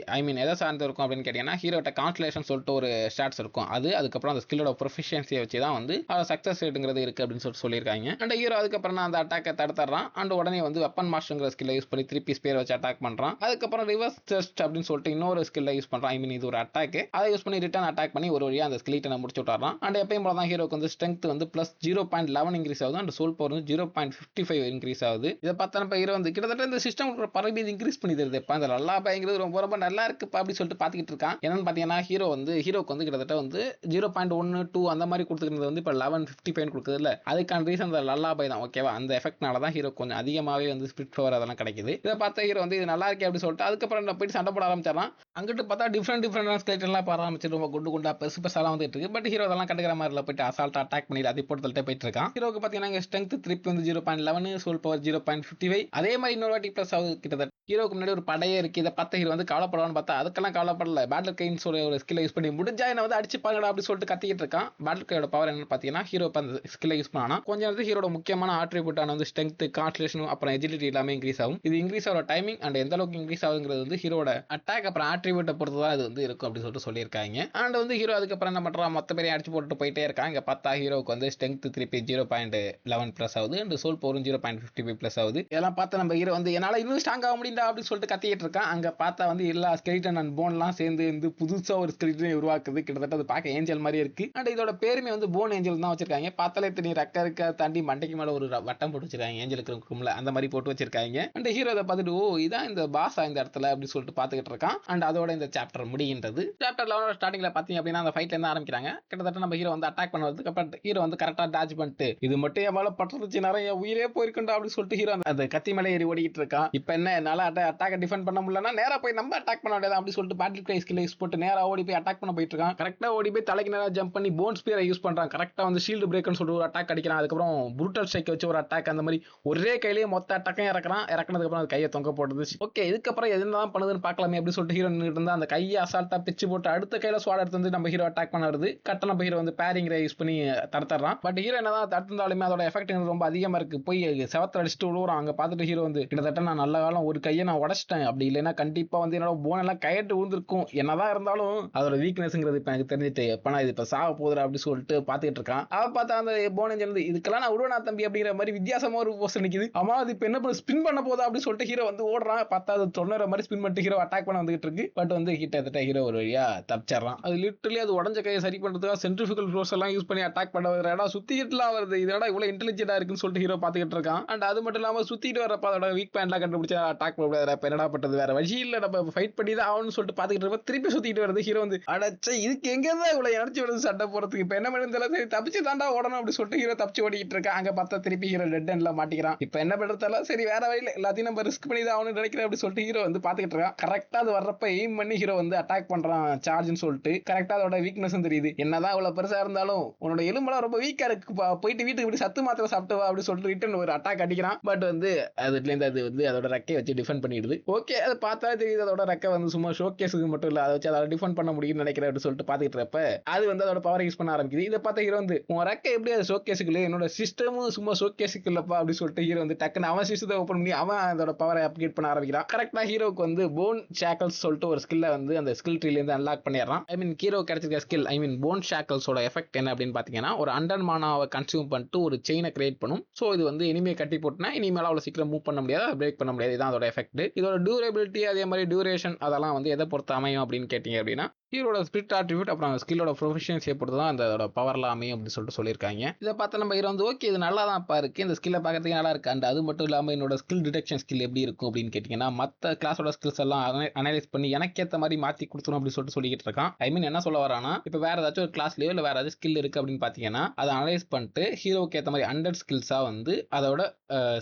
எதை சார்ந்து இருக்கும் அப்படின்னு கேட்டீங்கன்னா, ஹீரோட்ட கான்ஸ்டலேஷன் சொல்லிட்டு ஒரு ஸ்டாட்ஸ் இருக்கும். அதுக்கப்புறம் அந்த ஸ்கில்லோட ப்ரொஃபிஷியன்சியை வச்சு தான் வந்து சக்சஸ் ரேட்டுங்கிறது இருக்கு அப்படின்னு சொல்லியிருக்காங்க. அண்ட் ஹீரோ அதுக்கப்புறம் அந்த அட்டாக்கை தடுத்துறான். அண்ட் உடனே வந்து வெப்பன் மாஸ்டர்ங்கிற ஸ்கில்லை யூஸ் பண்ணி 3 ஸ்பியர் வச்சு அட்டாக் பண்றான். அதுக்கப்புறம் ரிவர்ஸ் செஸ்ட் அப்படின்னு சொல்லிட்டு இன்னொரு ஸ்கில்லை யூஸ் பண்றான். இது ஒரு அட்டாக், அதை யூஸ் பண்ணி ரிட்டர்ன் அட்டாக் பண்ணி ஒரு வழியா அந்த ஸ்கில்லை முடிச்சு விட்டுறான். அண்ட் எப்பயும் போல தான் ஹீரோக்கு வந்து ஸ்ட்ரென்த் வந்து பிளஸ் 0.11 இன்க்ரீஸ் ஆகுது. அண்ட் சோல் பவர் வந்து 0.55 இன்க்ரீஸ் ஆகுது. இதை பார்த்தா நம்ம ஹீரோ வந்து கிட்டத்தட்ட இந்த சிஸ்டம் பரவி இன்க்ரீஸ் பண்ணி தருது. அந்த லல்லா பாய்ங்கிறது ரொம்ப நல்லா இருக்கு அப்படி சொல்லிட்டு பார்த்துக்கிட்டு இருக்கான். என்னன்னு பார்த்தீங்கன்னா, ஹீரோக்கு வந்து கிட்டத்தட்ட வந்து 0.12 அந்த மாதிரி கொடுத்துக்கிறது வந்து இப்போ 11.55 கொடுக்குது இல்ல, அதுக்கான ரீசன் அந்த லல்லா பாய் தான். ஓகேவா, அந்த எஃபெக்ட்னால தான் ஹீரோ கொஞ்சம் அதிகமாகவே வந்து ஸ்பிரிட் பவர் அதெல்லாம் கிடைக்குது. இதை பார்த்த ஹீரோ வந்து இது நல்லா இருக்கே அப்படி சொல்லிட்டு அதுக்கப்புறம் போயிட்டு சண்டை போட ஆரம்பிச்சாரான். அங்கிட்டு பார்த்தா டிஃப்ரெண்ட் ஸ்கெலிட்டன்லாம் பாட ஆரம்பிச்சு, ரொம்ப குண்டா பெருசு பெருசாலாம் வந்துட்டு இருக்கு. பட் ஹீரோ அதெல்லாம் கண்டுக்கிற மாதிரி இல்லை, போயிட்டு அசால்ட் அட்டாக் பண்ணி அதை போட்டு தள்ளிட்டு போயிட்டு இருக்கான். ஹீரோக்கு பார்த்தீங்கன்னா ஸ்ட்ரென்த் திருப்பி வந்து 0.11, சோல் பவர் 0.55. அதே மாதிரி இன்னொரு வாட்டி ப்ளஸ் ஆகுது கிட்டத்தட்ட. ஹீரோக்கு முன்னாடி ஒரு படையே இருக்கு. இதை பார்த்த ஹீரோ வந்து கவலைப்படுவான்னு பார்த்தா அதுக்கெல்லாம் கவலைப்படல. பேட்டில் கைன்ஸ் ஒரு ஸ்கில்லை யூஸ் பண்ணி முடிஞ்சா என்ன வந்து அடிச்சுப்பாங்கடா அப்படி சொல்லிட்டு கத்திக்கிட்டு இருக்கான். பேட்டில் கையோட பவர் என்னன்னு பார்த்தீங்கன்னா ஹீரோ அந்த ஸ்கில்லை யூஸ் பண்ணா கொஞ்ச நேரத்துக்கு ஹீரோட முக்கியமான ஆட்ரிபியூட்டான வந்து ஸ்ட்ரென்த், கான்சன்ட்ரேஷன், அப்புறம் எஜிலிட்டி எல்லாமே இன்க்ரீஸ் ஆகும். இது இன்க்ரீஸ் ஆகிற டைமிங் அண்ட் எந்த அளவுக்கு இன்க்ரீஸ் ஆகுங்கிறது வந்து ஹீரோட அட்டாக் அப்புறம் ஆட்ரிபியூட்டை பொறுத்து தான் இது வந்து இருக்கும் அப்படின்னு சொல்லிட்டு சொல்லியிருக்காங்க. அண்ட் வந்து ஹீரோ அதுக்கப்புறம் என்ன பண்றான், மொத்த பேரையும் அடிச்சு போட்டு போயிட்டே இருக்கான். இங்க பார்த்தா ஹீரோக்கு வந்து ஸ்ட்ரென்த் திருப்பி 0.11 பிளஸ் ஆகுது அண்ட் சோல் பவரும் 0.55 பிளஸ் ஆகுது. இதெல்லாம் பார்த்து நம்ம ஹீரோ வந்து என்னால இன்னும் ஸ்ட்ராங் ஆக முடியுதா அப்படின்னு சொல்லிட்டு கத்திக்கிட்டு இருக்கான். அங்க பார்த்தா வந்து எல்லா ஸ்கெலிட்டன் அண்ட் போன்லாம் சேர்ந்து வந்து புதுசா ஒரு ஸ்கெலிட்டனை உருவாக்குது. கிட்டத்தட்ட அது பார்க்க ஏஞ்சல் மாதிரி இருக்கு. அண்ட் இதோட பேருமே வந்து போன் ஏஞ்சல் தான் வச்சிருக்காங்க. பார்த்தாலே தெரியும் ரெக்க இருக்க தாண்டி மண்டைக்கு மேல ஒரு வட்டம் போட்டு வச்சிருக்காங்க. ஏஞ்சலுக்கு இருக்கும்ல அந்த மாதிரி போட்டு வச்சிருக்காங்க. அண்ட் ஹீரோ அதை பார்த்துட்டு ஓ இதான் இந்த பாஸா இந்த இடத்துல அப்படின்னு சொல்லிட்டு பார்த்துக்கிட்டு இருக்கான். அண்ட் அதோட இந்த சாப்டர் முடிகின்றது. சாப்டர் 11 ஸ்டார்டிங்ல பாத்தீங்க அப்படின்னா அந்த ஃபைட்ல இருந்து ஆரம்பிக்கிறாங்க. கிட்டத்தட்ட நம்ம ஹீரோ வந்து அட்டாக் பண்ணுறதுக்கு அப்புறம் ஹீரோ வந்து கரெக்டா டாஜ் பண்ணிட்டு இது மட்டும் என் மேல பட்டுருச்சு நிறைய உயிரே போயிருக்குண்டா அப்படின்னு சொல்லிட்டு ஹீரோ அந்த கத்தி மேலே ஏறி ஓடிக்கிட்டு இருக்கான். இப்ப என்ன என்னால அட்டாக் டிஃபெண்ட் பண்ண முடியலன்னா நேரா போய் நம்ம அட்டாக் பண்ண வேண்டியது அப்படி சொல்லிட்டு பேட்டில் கிரை ஸ்கில் யூஸ் போட்டு நேரா ஓடி போய் அட்டாக் பண்ண போயிட்டு இருக்கான். கரெக்டா ஓடி போய் தலைக்கு நேரா ஜம்ப் பண்ணி போன் ஸ்பியரை யூஸ் பண்றான். கரெக்டா வந்து ஷீல்டு பிரேக்னு சொல்லிட்டு ஒரு அட்டாக் அடிக்கிறான். அதுக்கப்புறம் புரூட்டல் ஸ்ட்ரைக் வச்சு ஒரு அட்டாக், அந்த மாதிரி ஒரே கையிலேயே மொத்த அட்டாக்கையும் இறக்குறான். இறக்குனதுக்கு அப்புறம் அது கையை தொங்க போடுது. ஓகே இதுக்கப்புறம் எதுதான் பண்ணுதுன்னு பார்க்கலாமே அப்படின்னு சொல்லிட்டு ஹீரோ இருந்தா அந்த கையை அசால்ட்டா பிச்சு போட்டு அடுத்த கையில ஸ்வாட் எடுத்து வந்து நம்ம ஹீரோ அட்டாக் பண்ண வருது. கரெக்டா நம்ம ஹீரோ வந்து பேரிங் ரே யூஸ் பண்ணி தடுத்துறான். பட் ஹீரோ என்னதான் தடுத்தாலுமே அதோட எஃபெக்ட் ரொம்ப அதிகமா இருக்கு. போய் செவத்துல அடிச்சுட்டு விழுவுறான். அங்க பார்த்துட்டு ஹீரோ வந்து கிட்டத்தட்ட நான் நல்ல காலம் ஒரு கையை நான் உடச்சிட்டேன், அப்படி இல்லைன்னா கண்டிப்பா வந்து என்னோட போன் எல்லாம் கையட்டு விழுந்திருக்கும். என்னதான் இருந்தாலும் அதோட வீக்னஸ்ங்கிறது இப்ப எனக்கு தெரிஞ்சுட்டு எப்ப நான் இது இப்ப சாக போதுரா அப்படி சொல்லிட்டு பாத்துக்கிட்டு இருக்கான். அவ பார்த்தா அந்த போன் ஏஞ்சல் இதுக்கெல்லாம் நான் விடுவனா தம்பி அப்படிங்கிற மாதிரி வித்தியாசமா ஒரு போஸ்ட் நிக்குது. அம்மா அது இப்ப என்ன பண்ண ஸ்பின் பண்ண போதா அப்படின்னு சொல்லிட்டு ஹீரோ வந்து ஓடுறான். பார்த்தா அது தொண்ணூறு மாதிரி ஸ்பின் பண்ணிட்டு ஹீரோ அட்டாக் பண்ண வந்துகிட்டு இருக்கு. பட் வந்து கிட்டத்தட்ட ஹீரோ ஒரு வழியா தப்பிச்சிடறான். அது லிட்டரலி அது உடஞ்ச கையை சரி பண்றதுக்காக சென்ட்ரிஃபிகல் ஃபோர்ஸ் எல்லாம் யூஸ் பண்ணி அட்டாக் பண்ண வரடா சுத்திட்டுலாம் வருது. இதோட இவ்வளவு இன்டெலிஜென்ட்டா இருக்குன்னு சொல்லிட்டு ஹீரோ பாத்துக்கிட்டு இருக்கான். அண்ட் அது மட்டும் இல்லாம சுத்திட்டு வரப்ப அதோட வீக் பாயிண்ட்லாம் கண்டுபிடிச்சா அட்டாக் பண்ண முடியாது. என்னடா பண்றது, வேற வழி இல்ல, நம்ம ஃபைட் பண்ணி தான் ஆகணும்னு சொல்லிட்டு பாத்துக்கிட்டு இருப்ப திருப்பி சுத்திட்டு வருது. ஹீரோ வந்து அடச்ச இதுக்கு எங்க தான் இவ்வளவு எனர்ஜி வருது சண்டை போறதுக்கு, இப்ப என்ன பண்ணுறது, சரி தப்பிச்சு தாண்டா ஓடணும் அப்படி சொல்லிட்டு ஹீரோ தப்பிச்சு ஓடிட்டு இருக்கான். அங்க பார்த்தா திருப்பி ஹீரோ டெட் எண்ட்ல மாட்டிக்கிறான். இப்ப என்ன பண்றதால சரி வேற வழியில எல்லாத்தையும் நம்ம ரிஸ்க் பண்ணி தான் ஆகணும்னு நினைக்கிறேன் அப்படி சொல்லிட்டு ஹீரோ வந்து பாத்துக்கிட்டு இருக்கான். கரெக்டா அது வர்றப்ப எய்ம் பண்ணி ஹீரோ வந்து அட்டாக் பண்றான் சார்ஜ்னு சொல்லிட்டு. கரெக்டா அதோட வீக்னஸ் தெரியுது. என்னதான் இவ்வளவு பெருசா இருந்தாலும் உன்னோட எலும்பெல்லாம் ரொம்ப வீக்கா இருக்கு, போயிட்டு வீட்டுக்கு இப்படி சத்து மாத்திரை சாப்பிட்டு வா அப்படி சொல்லிட்டு ரிட்டன் ஒரு அட்டாக் அடிக்கிறான். பட் வந்து அதுல இருந்து அது வந்து அதோட ரெக்கையை வச்சு டிஃபெண்ட் பண்ணிடுது. ஓகே அது பார்த்தா தெரியுது அதோட ரெக்கை வந்து சும்மா ஷோகேஸுக்கு மட்டும் இல்ல, அதை வச்சு அதை டிஃபெண்ட் பண்ண முடியும்னு நினைக்கிறேன் அப்படி சொல்லிட்டு பாத்துக்கிட்டு இருப்ப அது வந்து அதோட பவர் யூஸ் பண்ண ஆரம்பிக்குது. இதை பார்த்த ஹீரோ வந்து உன் ரெக்கை எப்படி அது ஷோகேஸுக்கு இல்லை, என்னோட சிஸ்டமும் சும்மா ஷோகேஸுக்கு இல்லப்பா அப்படி சொல்லிட்டு ஹீரோ வந்து டக்குன்னு அவன் சிஸ்டத்தை ஓப்பன் பண்ணி அவன் அதோட பவரை அப்கிரேட் பண்ண ஆரம்பிக்கிறான். கரெக்டா ஹீரோக்கு வந்து போன் ஷாக்கல்ஸ் சொல்லிட்டு ஒரு ஸ்கில்ல வந்து அந்த ஸ்கில் ட்ரீல இருந்து அன்லாக் பண்ணிடுறான். ஐ மீன் ஹீரோ கிடைச்சிருக்க ஸ்கில் ஐ மீன் போன் ஷாக்கல்ஸோட எஃபெக்ட் என்ன அப்படின்னு பாத்தீங்கன்னா ஒரு 100 மானாவை கன்சியூம் பண்ணிட்டு ஒரு செயினை கிரியேட் பண்ணும். ஸோ இது வந்து இனிமே கட்டி போட்டுனா இனிமேல் அவ்வளவு சீக்கிரம் மூவ் பண்ண முடியாது, பிரேக் பண்ண முடியாது. இதான் அதோட எஃபெக்ட். இதோட டியூரபிலிட்டி அதே மாதிரி டியூரேஷன் அதெல்லாம் வந்து எதை பொறுத்து அமையும் அப்படின்னு கேட்டீங்க அப்படின்னா ஹீரோட ஸ்பிரிட் ஆட்ரிபியூட் அப்புறம் ஸ்கில்லோட ப்ரொஃபிஷியன்சியை பொறுத்து தான் அந்த பவர்லாம் அமையும் அப்படின்னு சொல்லிட்டு சொல்லியிருக்காங்க. இதை பார்த்து நம்ம ஹீரோ வந்து ஓகே இது நல்லா தான் இருக்கு, இந்த ஸ்கில்லை பார்க்கறதுக்கு நல்லா இருக்கு. அண்ட் அது மட்டும் இல்லாமல் என்னோட ஸ்கில் டிடெக்ஷன் ஸ்கில் எப்படி இருக்கும் அப்படின்னு கேட்டிங்கன்னா மற்ற கிளாஸோட ஸ்கில்ஸ் எல்லாம் அனலைஸ் பண்ணி எனக்கு ஏற்ற மாதிரி மாற்றி கொடுத்துரும் அப்படின்னு சொல்லிட்டு இருக்கான். ஐ மீன் என்ன சொல்ல வரானா இப்போ வேற ஏதாச்சும் ஒரு கிளாஸ்லயோ இல்லை வேற ஏதாச்சும் ஸ்கில் இருக்கு அப்படின்னு பார்த்தீங்கன்னா அதை அனலைஸ் பண்ணிட்டு ஹீரோக்கு ஏற்ற மாதிரி 100 ஸ்கில்ஸாக வந்து அதோட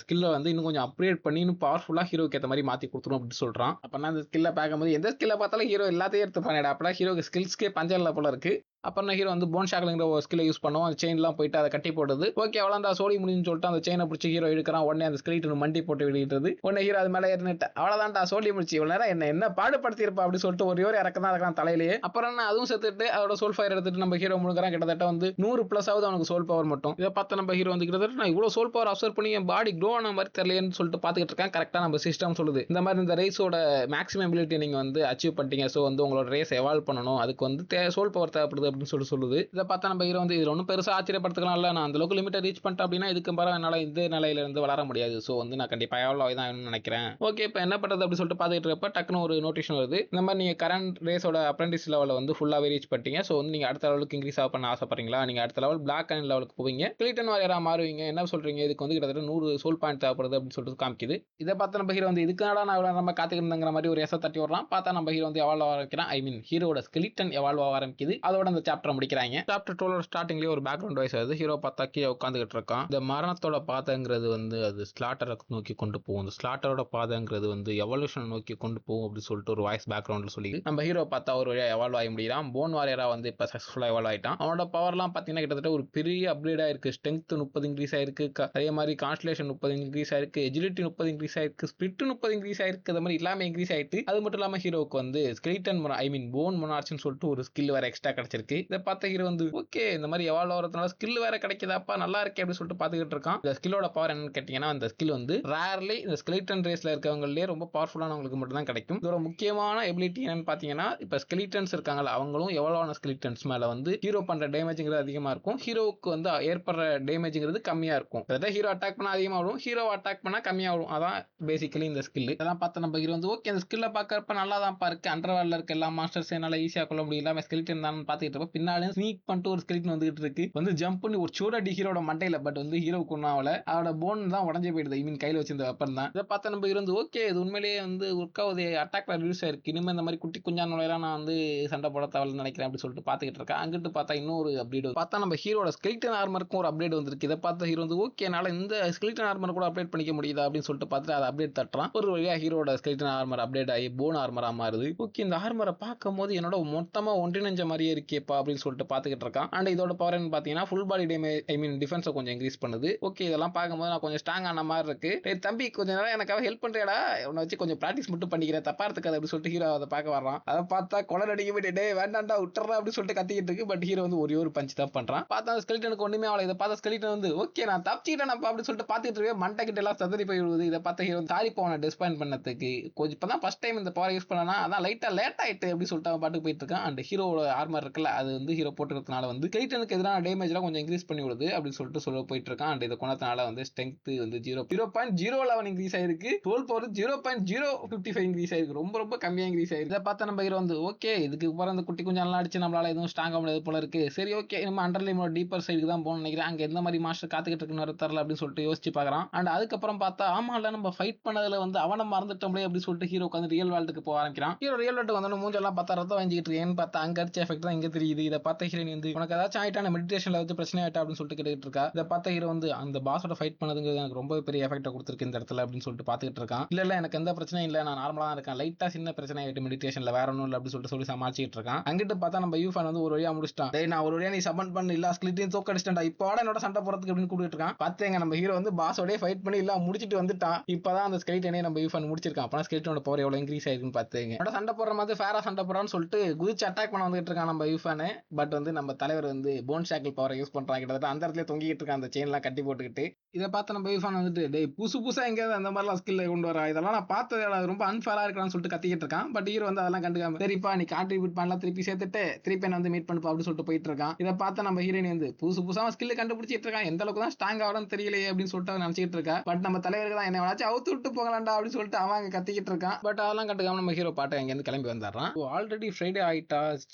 ஸ்கில்லை வந்து இன்னும் கொஞ்சம் அப்கிரேட் பண்ணி இன்னும் பவர்ஃபுல்லாக ஹீரோக்கு ஏற்ற மாதிரி மாற்றி கொடுத்துரும் அப்படின்னு சொல்கிறான். அப்போனா அந்த ஸ்கில்லை பார்க்கும்போது எந்த ஸ்கில்லை பார்த்தாலும் ஹீரோ எல்லாத்தையும் எடுத்து பண்ணிடா, அப்போ ஹீரோக்கு ஸ்கில்ஸ்க்கே பஞ்சம் போல இருக்கு. அப்புறம் ஹீரோ வந்து போன் ஷாக்லிங்கிற ஒரு ஸ்கில்லை யூஸ் பண்ணுவோம். அந்த செயின்லாம் போயிட்டு அதை கட்டி போடுது. ஓகே அவ்வளோதான் சோழி முடிஞ்சுன்னு சொல்லிட்டு அந்த செயினை பிடிச்சி ஹீரோ எடுக்கிறான். உடனே அந்த ஸ்கிரீட்டு மண்டி போட்டு விடுகிறது. உடனே ஹீரோ அது மேலே ஏறிட்டு அவ்வளோதான்டா சோழி முடிச்சு இவ்வளோ நேரம் என்ன பாடுபடுத்தியிருப்பா அப்படி சொல்லிட்டு ஒரு இறக்க தான் இருக்கான் தலையிலேயே. அப்புறம் அதுவும் செத்துட்டு அதோட சோல் ஃபயர் எடுத்துட்டு நம்ம ஹீரோ முழுக்கிறான். கிட்டத்தட்ட வந்து 100+ ஆகுது அவனுக்கு சோல் பவர் மட்டும். இதை பார்த்து நம்ம ஹீரோ வந்து கிட்டத்தட்ட நான் இவ்வளோ சோல் பவர் அப்சர்வ் பண்ணி என் பாடி க்ரோ ஆன மாதிரி தெரியலன்னு சொல்லிட்டு பார்த்துக்கிட்டு இருக்கேன். கரெக்டாக நம்ம சிஸ்டம் சொல்லுது இந்த மாதிரி இந்த ரேஸோட மேக்ஸிமம் எபிலிட்டி நீங்கள் வந்து அச்சீவ் பண்ணிட்டீங்க. ஸோ வந்து உங்களோட ரேஸ் எவால்வ் பண்ணணும், அதுக்கு வந்து சோல் பவர் தேவைப்படுது அப்படின்னு சொல்லுது. இதை பார்த்தா நம்ம ஹீரோ வந்து இது ஒன்றும் பெருசாக ஆச்சரியப்படுத்துக்கலாம் இல்லை, நான் அந்த அளவுக்கு லிமிட்டை ரீச் பண்ணிட்டேன் அப்படின்னா இதுக்கு பிறகு என்னால் இந்த நிலையில இருந்து வளர முடியாது. ஸோ வந்து நான் கண்டிப்பாக எவ்வளோ தான் நினைக்கிறேன். ஓகே இப்போ என்ன பண்ணுறது அப்படின்னு சொல்லிட்டு பார்த்துட்டு இருப்ப டக்குன்னு ஒரு நோட்டிஃபிகேஷன் வருது. இந்த மாதிரி நீங்கள் கரண்ட் ரேஸோட அப்ரெண்டிஸ் லெவலில் வந்து ஃபுல்லாகவே ரீச் பண்ணிட்டீங்க. ஸோ வந்து நீங்கள் அடுத்த லெவலுக்கு இன்க்ரீஸ் ஆக பண்ண ஆசைப்படுறீங்களா, நீங்கள் அடுத்த லெவல் பிளாக் அண்ட் லெவலுக்கு போவீங்க, கிளிட்டன் வாரியராக மாறுவீங்க, என்ன சொல்றீங்க, இதுக்கு வந்து கிட்டத்தட்ட 100 சோல் பாயிண்ட் தேவைப்படுது அப்படின்னு சொல்லிட்டு காமிக்குது. இதை பார்த்து நம்ம ஹீரோ வந்து இதுக்கான நான் இவ்வளோ நம்ம காத்துக்கிட்டு மாதிரி ஒரு எசை தட்டி விடுறான். பார்த்தா நம்ம ஹீரோ வந்து எவால்வ் ஆரம்பிக்கிறான். ஐ மீன் ஹீரோட ஸ்கெலிட்டன் எவால்வ் ஆரம்பிக்குது. அதோட அந்த அந்த சாப்டர் முடிக்கிறாங்க. சாப்டர் 12 ஸ்டார்டிங்லேயே ஒரு பேக்ரவுண்ட் வாய்ஸ் ஆகுது. ஹீரோ பார்த்தா கீழே உட்காந்துக்கிட்டு இருக்கான். இந்த மரணத்தோட பாதைங்கிறது வந்து அது ஸ்லாட்டரை நோக்கி கொண்டு போகும். இந்த ஸ்லாட்டரோட பாதைங்கிறது வந்து எவல்யூஷன் நோக்கி கொண்டு போகும் அப்படின்னு சொல்லிட்டு ஒரு வாய்ஸ் பேக்ரவுண்ட்ல சொல்லி நம்ம ஹீரோ பார்த்தா ஒரு வழியா எவால்வ் ஆகி முடியலாம். போன் வாரியரா வந்து இப்ப சக்சஸ்ஃபுல்லா எவால்வ் ஆயிட்டான். அவனோட பவர்லாம் பாத்தீங்கன்னா கிட்டத்தட்ட ஒரு பெரிய அப்கிரேட் ஆயிருக்கு. ஸ்ட்ரென்த் 30 இன்க்ரீஸ் ஆயிருக்கு. அதே மாதிரி கான்ஸ்டலேஷன் 30 இன்க்ரீஸ் ஆயிருக்கு. எஜிலிட்டி 30 இன்க்ரீஸ் ஆயிருக்கு. ஸ்பிரிட் 30 இன்க்ரீஸ் ஆயிருக்கு. அது மாதிரி எல்லாமே இன்க்ரீஸ் ஆயிட்டு அது மட்டும் இல்லாம ஹீரோக்கு வந்து ஸ்கெலிட்டன் போன் மொனார்ச்னு சொல்லிட்டு ஒரு ஸ்கில் வேற எக்ஸ்ட்ரா கிடைச்சிருக்கு. இதை பார்த்த ஹீரோ வந்து ஓகே இந்த மாதிரி எவால்வ் ஆகிறதுனால ஸ்கில் வேற கிடைக்குதாப்பா நல்லா இருக்கே அப்படின்னு சொல்லிட்டு பாத்துக்கிட்டு இருக்கான். இந்த ஸ்கில்லோட பவர் என்னன்னு கேட்டீங்கன்னா அந்த ஸ்கில் வந்து ரேர்லி இந்த ஸ்கெலிட்டன் ரேஸ்ல இருக்கவங்களே ரொம்ப பவர்ஃபுல்லானவங்களுக்கு மட்டும் தான் கிடைக்கும். இதோட முக்கியமான எபிலிட்டி என்னன்னு பாத்தீங்கன்னா இப்ப ஸ்கெலிட்டன்ஸ் இருக்காங்கல்ல அவங்களும் எவ்வளவான ஸ்கெலிட்டன்ஸ் மேல வந்து ஹீரோ பண்ற டேமேஜ்ங்கிறது அதிகமா இருக்கும். ஹீரோவுக்கு வந்து ஏற்படுற டேமேஜ்ங்கிறது கம்மியா இருக்கும். அதாவது ஹீரோ அட்டாக் பண்ணா அதிகமா வரும், ஹீரோ அட்டாக் பண்ணா கம்மியா வரும். அதான் பேசிக்கலி இந்த ஸ்கில். இதெல்லாம் பார்த்து நம்ம ஹீரோ வந்து ஓகே இந்த ஸ்கில்ல பார்க்கறப்ப நல்லா தான் இருக்கு. அண்டர்வேர்ல்ட்ல இருக்க எல்லா மாஸ்டர்ஸ் என்னால ஈஸியா கொள்ள முடியல. ஸ்கெலிட்டன் தான் பாத்துக்கிட்டு இருப்ப பின்னாடி ஸ்னீக் பண்ணிட்டு ஒரு ஸ்கெலிட்டன் வந்துகிட்டு இருக்கு. வந்து ஜம்ப் பண்ணி ஒரு சூட அடி ஹீரோட மண்டையில. பட் வந்து ஹீரோக்கு ஒன்னாவல அவரோட போன் தான் உடஞ்சு போயிடுது. ஐ மீன் கையில வச்சிருந்த வெப்பன் தான். இதை பார்த்து நம்ம ஹீரோ வந்து ஓகே இது உண்மையிலேயே வந்து ஒர்க் ஆகுது. அட்டாக்ல ரிலீஸ் ஆயிருக்கு. இனிமே இந்த மாதிரி குட்டி குஞ்சானோலாம் நான் வந்து சண்டை போட தேவைன்னு நினைக்கிறேன் அப்படின்னு சொல்லிட்டு பாத்துக்கிட்டு இருக்கேன். அங்கிட்டு பார்த்தா இன்னொரு அப்டேட் பார்த்தா நம்ம ஹீரோட ஸ்கெலிட்டன் ஆர்மருக்கும் ஒரு அப்டேட் வந்திருக்கு. இதை பார்த்த ஹீரோ வந்து ஓகே என்னால இந்த ஸ்கெலிட்டன் ஆர்மர் கூட அப்டேட் பண்ணிக்க முடியுதா அப்படின்னு சொல்லிட்டு பார்த்துட்டு அதை அப்டேட் தட்டுறான். ஒரு வழியா ஹீரோட ஸ்கெலிட்டன் ஆர்மர் அப்டேட் ஆகி போன் ஆர்மரா மாறுது. ஓகே இந்த ஆர்மரை பார்க்கும் போது என்னோட மொத்தமா ஒன்றிணைஞ்ச மாதிரியே இருக்கேப்பா அப்படின்னு சொல்லிட்டு பாத்துக்கிட்டு இருக்கான். அண்ட் இதோட பவர் என்ன பாத்தீங்கன்னா ஃபுல் பாடி டேமேஜ் ஐ மீன் டிஃபென்ஸை கொஞ்சம் இன்க்ரீஸ் பண்ணுது. ஓகே இதெல்லாம் பார்க்கும்போது நான் கொஞ்சம் ஸ்ட்ராங் ஆன மாதிரி இருக்கு. தம்பி கொஞ்சம் நேரம் எனக்காக ஹெல்ப் பண்றியாடா, உன்னை வச்சு கொஞ்சம் பிராக்டிஸ் மட்டும் பண்ணிக்கிறேன் தப்பா இருக்காது அப்படின்னு சொல்லிட்டு ஹீரோ அதை பார்க்க வர்றான். அதை பார்த்தா கொலை அடிக்க போயிட்டு டே வேண்டாண்டா விட்டுறா அப்படின்னு சொல்லிட்டு கத்திக்கிட்டு இருக்கு. பட் ஹீரோ வந்து ஒரே ஒரு பஞ்ச் தான் பண்றான். பார்த்தா ஸ்கெலிட்டனுக்கு ஒண்ணுமே அவளை. இதை பார்த்தா ஸ்கெலிட்டன் வந்து ஓகே நான் தப்பிச்சிட்டேன் அப்படின்னு சொல்லிட்டு பார்த்துட்டு இருக்கேன். மண்டை கிட்ட எல்லாம் சதறி போய் விடுது. இதை பார்த்த ஹீரோ தாரி போன டிஸ்பாயிண்ட் பண்ணதுக்கு கொஞ்சம் இப்பதான் ஃபர்ஸ்ட் டைம் இந்த பவர் யூஸ் பண்ணனா அதான் லைட்டா லேட் ஆயிட்டு அப்படின்னு சொல்லிட்டு அவன் பாட்டுக்கு போயிட்டு இருக்கான். அண்ட் ஹீரோட ஆர்மர் இருக்குல்ல அது வந்து ஹீரோ போட்டுக்கிறதுனால வந்து ஸ்கெலிட்டனுக்கு எதிரான டேமேஜ்லாம் கொஞ்சம் இன்க்ரீஸ் பண்ணி விடுது அப்படின்னு சொல்லிட்டு சொல்ல போயிட்டு இருக்கான். அண்ட் இதை கொண்டதுனால வந்து ஸ்ட்ரென்த் வந்து 0.011 இன்க்ரீஸ் ஆயிருக்கு. டோல் பவர் 0.055 இன்க்ரீஸ் ஆயிருக்கு. ரொம்ப ரொம்ப கம்மியா இன்க்ரீஸ் ஆயிருக்கு. இதை பார்த்தா நம்ம ஹீரோ வந்து ஓகே இதுக்கு அப்புறம் அந்த குட்டி கொஞ்சம் நல்லா அடிச்சு நம்மளால எதுவும் ஸ்ட்ராங் ஆக முடியாது போல இருக்கு. சரி ஓகே நம்ம அண்டர்லைமோட டீப்பர் சைடுக்கு தான் போகணும்னு நினைக்கிறேன். அங்க எந்த மாதிரி மாஸ்டர் காத்துக்கிட்டு இருக்குன்னு தரல அப்படின்னு சொல்லிட்டு யோசிச்சு பாக்குறான். அண்ட் அதுக்கப்புறம் பார்த்தா ஆமா இல்ல நம்ம ஃபைட் பண்ணதுல வந்து அவனை மறந்துட்டோம்லே அப்படின்னு சொல்லிட்டு ஹீரோ உட்காந்து ரியல் வேர்ல்டுக்கு போக ஆரம்பிக்கிறான். ஹீரோ ரியல் வேர்ல்டு வந்து மூஞ்செல்லாம் பார்த்தா ரத்தம் வாங்கிட்டு இருக்கேன்னு பார்த்தா அங்க அடிச்ச எஃபெக்ட் தான் இங்க தெரியுது. இதை பார்த்த ஹீரோயின் வந்து உனக்கு ஏதாச்சும் ஆயிட்டா மெடிடேஷன்ல வந்து பிரச்சனை ஆயிட்டா அப்படின்னு சொல்லிட்டு கேட்டுட்டு இருக்கா. இதை பார்த்த ஹீரோ வந்து அந்த பாஸோட ஃபைட் பண்ணதுங்கிறது எனக்கு ரொம்ப பெரிய எஃபெக்ட் கொடுத்துருக்கு இந்த இடத்துல அப்படின்னு சொல்லிட்டு பாத்துக்கிட்டு இருக்கான். இல்ல எனக்கு எந்த பிரச்சனையும் இல்ல நான் நார்மலா தான் இருக்கேன். லைட்டா சின்ன பிரச்சனை ஆயிட்டு மெடிடேஷன்ல வேற ஒன்றும் இல்லை அப்படின்னு சொல்லிட்டு சொல்லி சமாளிச்சிட்டு இருக்கான். அங்கிட்டு பார்த்தா நம்ம யூஃபான் வந்து ஒரு வழியா முடிச்சிட்டான். டேய் நான் ஒரு வழியா நீ சமன் பண்ணி இல்ல ஸ்கிலிட்டையும் தோக்கடிச்சிட்டா இப்போட என்னோட சண்டை போறதுக்கு அப்படின்னு கூப்பிட்டு இருக்கான். பார்த்தேங்க நம்ம ஹீரோ வந்து பாஸோடய ஃபைட் பண்ணி இல்ல முடிச்சிட்டு வந்துட்டான். இப்பதான் அந்த ஸ்கெலிட்டனே நம்ம யூஃபான் முடிச்சிருக்கான். அப்ப ஸ்கெலிட்டனோட பவர் எவ்வளவு இன்க்ரீஸ் ஆயிருக்குன்னு பார்த்தேங்க. என்னோட சண்டை போடுற மாதிரி ஃபேரா சண்டை போறான்னு சொல்லிட்டு குதிச்சு அட்டாக் பண்ண வந்துட்டு இருக்கான் நம்ம யூஃபான். பட் வந்து நம்ம தலைவர் வந்து போன் ஷாக்கிள் பவரை யூஸ் பண்றாங்க. கிட்டத்தட்ட அந்த இடத்துல தொங்கிட்டு இருக்கான் அந்த செயின்லாம் கட்டி போட்டுக்கிட்டு. இதை பார்த்து நம்ம யூஃபான் வந்துட்டு டேய் புதுசா எங்கேயாவது அந்த மாதிரிலாம் ஸ்கில் கொண்டு வரா இதெல்லாம் நான் பார்த்தது ரொம்ப அன்ஃபேரா இருக்கான்னு சொல்லிட்டு கத்திக்கிட்டு இருக்கான். பட் ஹீரோ வந்து அதெல்லாம் கண்டுக்காம சரிப்பா நீ கான்ட்ரிபியூட் பண்ணலாம் திருப்பி சேர்த்துட்டு திருப்பி என்ன வந்து மீட் பண்ணுப்பா அப்படின்னு சொல்லிட்டு போயிட்டு இருக்கான். இதை பார்த்து நம்ம ஹீரோயின் வந்து புதுசா ஸ்கில் கண்டுபிடிச்சிட்டு இருக்கான். எந்த அளவுக்கு தான் ஸ்ட்ராங் ஆகணும்னு தெரியலையே அப்படின்னு சொல்லிட்டு நினைச்சிட்டு இருக்கா. பட் நம்ம தலைவருக்கு தான் என்ன வேணாச்சும் அவுத்து விட்டு போகலாம்டா அப்படின்னு சொல்லிட்டு அவன் அங்க கத்திக்கிட்டு இருக்கான். பட் அதெல்லாம் கண்டுக்காம நம்ம ஹீரோ பாட்டு அங்க இருந்து கிளம்பி வந்துடுறான். ஆல்ரெடி ஃப்ரைடே ஆயிட்டா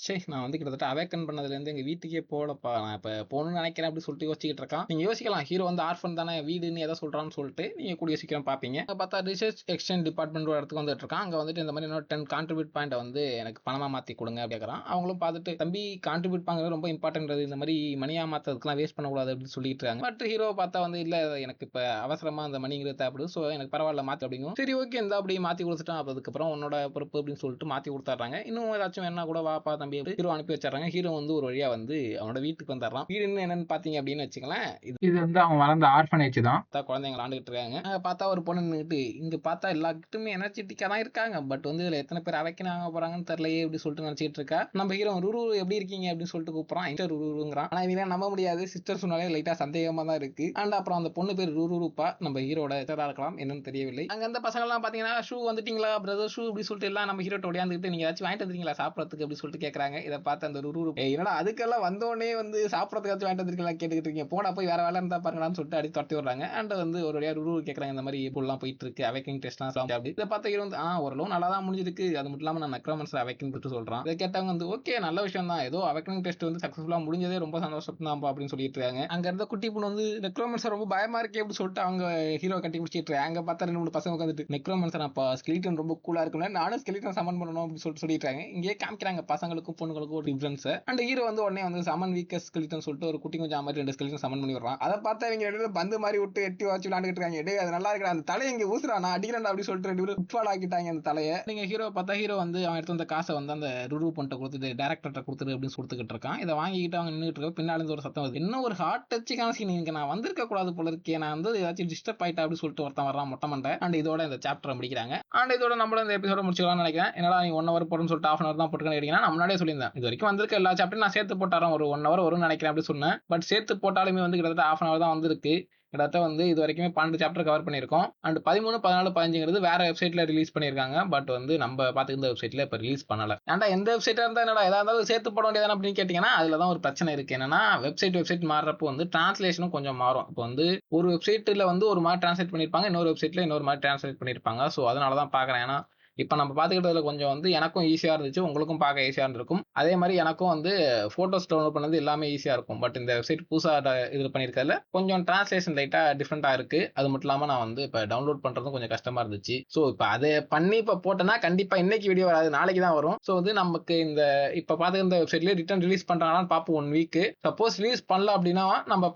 நான் வந்து கிட்டத்தட்ட அவேக்கன் பண்ணதுல இருந்து எங்க வீட்டுக்கே போகலப்பா நான் இப்ப போகணும்னு நினைக்கிறேன் அப்படின்னு சொல்லிட்டு யோசிச்சுட்டு இருக்கான். நீங்க யோசிக்கலாம் ஹீரோ வந்து ஆர்ஃபன் தானே வீடுன்னு எதை சொல்றான்னு சொல்லிட்டு நீங்க கூடிய சீக்கிரம் பாப்பீங்க. பார்த்தா ரிசர்ச் எக்ஸ்சேஞ்ச் டிபார்ட்மெண்ட் ஒரு இடத்துக்கு வந்துட்டு இருக்கான். அங்க வந்துட்டு இந்த மாதிரி 10 கான்ட்ரிபியூட் பாயிண்ட் வந்து எனக்கு பணமா மாத்தி கொடுங்க அப்படிங்கிறான். அவங்களும் பார்த்துட்டு தம்பி கான்ட்ரிபியூட் பண்ணுறது ரொம்ப இம்பார்ட்டன்ட் இந்த மாதிரி மணியா மாத்ததுக்குலாம் வேஸ்ட் பண்ணக்கூடாது அப்படின்னு சொல்லிட்டு இருக்காங்க. பட் ஹீரோ பார்த்தா வந்து இல்ல எனக்கு இப்ப அவசரமா அந்த மணிங்கிறது தேவைப்படுது ஸோ எனக்கு பரவாயில்ல மாத்து அப்படிங்கும். சரி ஓகே இந்த அப்படி மாத்தி கொடுத்துட்டான். அதுக்கப்புறம் உன்னோட பொறுப்பு அப்படின்னு சொல்லிட்டு மாத்தி கொடுத்துறாங்க. இன்னும் ஏதாச்சும் என்ன கூட வாப்பா தம்பி ஹீரோ அனுப்பி வச்சிடறாங்க. ஹீரோ வந்து ஒரு வழியா வந்து அவனோட வீட்டுக்கு வந்துடுறான். வீடு என்னன்னு பாத்தீங்க அப்படின்னு வச்சுக்கலாம் இது வந்து அவன் வளர்ந்த ஆர்ஃபனேஜ் தான். குழந்தைங்க விளாண்டுட்டு இருக்காங்க. பார்த்தா ஒரு பொண்ணு நின்றுட்டு இங்க பார்த்தா எல்லாத்துக்குமே எனர்ஜெட்டிக்கா தான் இருக்காங்க. பட் வந்து இதுல எத்தனை பேர் அவைக்கன் ஆக போறாங்கன்னு தெரியலையே அப்படி சொல்லிட்டு நினைச்சிட்டு இருக்கா. நம்ம ஹீரோ ருரு எப்படி இருக்கீங்க அப்படின்னு சொல்லிட்டு கூப்பிடுறான். சிஸ்டர் ருருங்கிறான். ஆனா இவங்க நம்ப முடியாது சிஸ்டர் சொன்னாலே லைட்டா சந்தேகமா தான் இருக்கு. அண்ட் அப்புறம் அந்த பொண்ணு பேர் ருருப்பா நம்ம ஹீரோட சிஸ்டரா இருக்கலாம் என்னன்னு தெரியவில்லை. அங்க அந்த பசங்க எல்லாம் பாத்தீங்கன்னா ஷூ வந்துட்டீங்களா பிரதர் ஷூ அப்படி சொல்லிட்டு எல்லாம் நம்ம ஹீரோ ஓடியாந்துட்டு நீங்க ஏதாச்சும் வாங்கிட்டு வந்துருக்கீங்களா சாப்பிடறதுக்கு அப்படி சொல்லிட்டு கேட்கறாங்க. இதை பார்த்து அந்த ருரு என்னடா அதுக்கெல்லாம் வந்தோடனே வந்து சாப்பிடறதுக்கு வாங்கிட்டு வந்துருக்கீங்களா கேட்டுக்கிட்டு இருக்கீங்க போனா போய் வேற வேலை இருந்தா பாருங்களான்னு சொல்லிட்டு அடி துரத்தி விடுறாங்க. அண்ட் வந்து ஒரு வழியா ருரு கேட்கறாங்க இந்த மாதிரி இப்படிலாம் போயிட்டு இருக்கு அவேக்கிங் டெஸ்ட்லாம் அப்படி இதை பார்த்த ஹீரோ வந்து ஓரளவு நல்லா தான் முடிஞ்சிருக்கு. அது மட்டும் இல்லாம நான் நெக்ரோமன்ஸர் அவேக்கிங் பற்றி சொல்றான். இதை கேட்டவங்க வந்து ஓகே நல்ல விஷயம் தான் ஏதோ அவேக்கிங் டெஸ்ட் வந்து சக்சஸ்ஃபுல்லா முடிஞ்சதே ரொம்ப சந்தோஷம் தான் அப்படின்னு சொல்லிட்டு இருக்காங்க. அங்க இருந்த குட்டி பொண்ணு வந்து நெக்ரோமன்ஸர் ரொம்ப பயமா இருக்கே அப்படின்னு சொல்லிட்டு அவங்க ஹீரோ கட்டி முடிச்சிட்டு இருக்காங்க. அங்க பார்த்தா 2 3 பசங்க உட்காந்துட்டு நெக்ரோமன்ஸர் அப்பா ஸ்கெலிட்டன் ரொம்ப கூலா இருக்கும்ல நானும் ஸ்கெலிட்டன் சமன் பண்ணணும் அப்படின்னு சொல்லிட்டு சொல்லிட்டு இருக்காங்க. இங்கே காமிக்கிறாங்க பசங்களுக்கும் பொண்ணுங்களுக்கும் ஒரு டிஃபரன்ஸ் ஸ்கெலிட்டன்ஸ். அண்ட் ஹீரோ வந்து உடனே வந்து சமன் வீக்கஸ்ட் ஸ்கெலிட்டன் சொல்லிட்டு ஒரு குட்டி கொஞ்சம் மாதிரி 2 ஸ்கெலிட்டன் சமன் பண்ணி விடுறான். அதை பார்த்தா இவங்க 2 பேரும் பந்து மாதிரி விட்டு எட்டி வச்சு விளையாண்டுட்டு இருக்காங்க. டேய் அது நல்லா இருக்கா, அந்த தலையை இங்க ஊசுறா, நான் அடிக்கிறேன்டா அப்படி சொல்லிட்டு 2 பேரும் ஃபுட்பால் ஆக்கிட்டாங்க அந்த தலையை. நீங்க ஹீரோ பார்த்தா ஹீரோ வந்து அவன் எடுத்து அந்த காசை வந்து அந்த ருரு பண்ணிட்டு கொடுத்துட்டு டேரக்டர்கிட்ட கொடுத்துட்டு அப்படின்னு கொடுத்துக்கிட்டு இருக்கான். இதை வாங்கிக்கிட்டு அவங்க நின்றுட்டு இருக்க பின்னாடி இருந்து ஒரு சத்தம் வருது. இன்னும் ஒரு ஹார்ட் டச்சிங்கான சீன், இங்க நான் வந்திருக்க கூடாது போல இருக்கே, நான் வந்து ஏதாச்சும் டிஸ்டர்ப் ஆயிட்டா அப்படின்னு சொல்லிட்டு ஒருத்தன் வர்றான் மொட்டை மண்டை. அண்ட் இதோட இந்த சாப்டரை முடிக்கிறாங்க. அண்ட் இதோட நம்மளும் இந்த எபிசோட முடிச்சுக்கலாம்னு நினைக்கிறேன். என்னடா நீ 1 ஹவர் போடுன்னு சொல்லிட்டு 1/2 ஹவர் தான் போட்டுக்கன்னு கேட்டீங்கன்னா, நான் முன்னாடியே சொல்லியிருந்தேன் இது வரைக்கும் வந்திருக்க எல்லா சாப்டரும் நான் சேர்த்து போட்டாரன் ஒரு 1 ஹவர் வரும்னு நினைக்கிறேன் அப்படின்னு சொன்னேன். பட் சேர்த்து போட்டாலுமே வந்து கிட்டத்தட்ட 1/2 ஹவர் தான் வந்திருக்கு. கிட்டத்தட்ட வந்து இது வரைக்குமே 12 சாப்டர் கவர் பண்ணியிருக்கோம். அண்ட் 13, 14, 15 வேற வெப்சைட்ல ரிலீஸ் பண்ணியிருக்காங்க. பட் வந்து நம்ம பார்த்துக்கிற வெப்சைட்ல இப்போ ரிலீஸ் பண்ணல. ஏன்டா எந்த வெப்சைட்டா இருந்தா என்னடா எதா இருந்தாலும் சேர்த்து போட வேண்டியதானே அப்படின்னு கேட்டீங்கன்னா, அதுல தான் ஒரு பிரச்சனை இருக்கு. என்னன்னா வெப்சைட் மாறுறப்போ வந்து டிரான்ஸ்லேஷனும் கொஞ்சம் மாறும். இப்போ வந்து ஒரு வெப்சைட்ல வந்து ஒரு மாதிரி டிரான்ஸ்லேட் பண்ணியிருப்பாங்க, இன்னொரு வெப்சைட்ல இன்னொரு மாதிரி டிரான்ஸ்லேட் பண்ணியிருப்பாங்க. ஸோ அதனால தான் பார்க்குறேன். ஏன்னா இப்போ நம்ம பார்த்துக்கிட்டதுல கொஞ்சம் வந்து எனக்கும் ஈஸியாக இருந்துச்சு, உங்களுக்கும் பார்க்க ஈஸியாக இருந்திருக்கும். அதே மாதிரி எனக்கும் வந்து ஃபோட்டோஸ் டவுன்லோட் பண்ணது எல்லாமே ஈஸியாக இருக்கும். பட் இந்த வெப்சைட் புதுசாக இது பண்ணியிருக்கிறதுல கொஞ்சம் டிரான்ஸ்லேஷன் லைட்டாக டிஃப்ரெண்ட்டாக இருக்குது. அது மட்டும் இல்லாமல் நான் வந்து இப்போ டவுன்லோட் பண்ணுறதும் கொஞ்சம் கஷ்டமாக இருந்துச்சு. ஸோ இப்போ அதை பண்ணி இப்போ போட்டேன்னா கண்டிப்பாக இன்னைக்கு வீடியோ வராது, நாளைக்கு தான் வரும். ஸோ வந்து நமக்கு இந்த இப்போ பார்த்துக்கிற வெப்சைட்லேயே ரிட்டர்ன் ரிலீஸ் பண்ணுறாங்கன்னு பார்ப்போம் 1 வீக். சப்போஸ் ரிலீஸ் பண்ணல அப்படின்னா நம்ம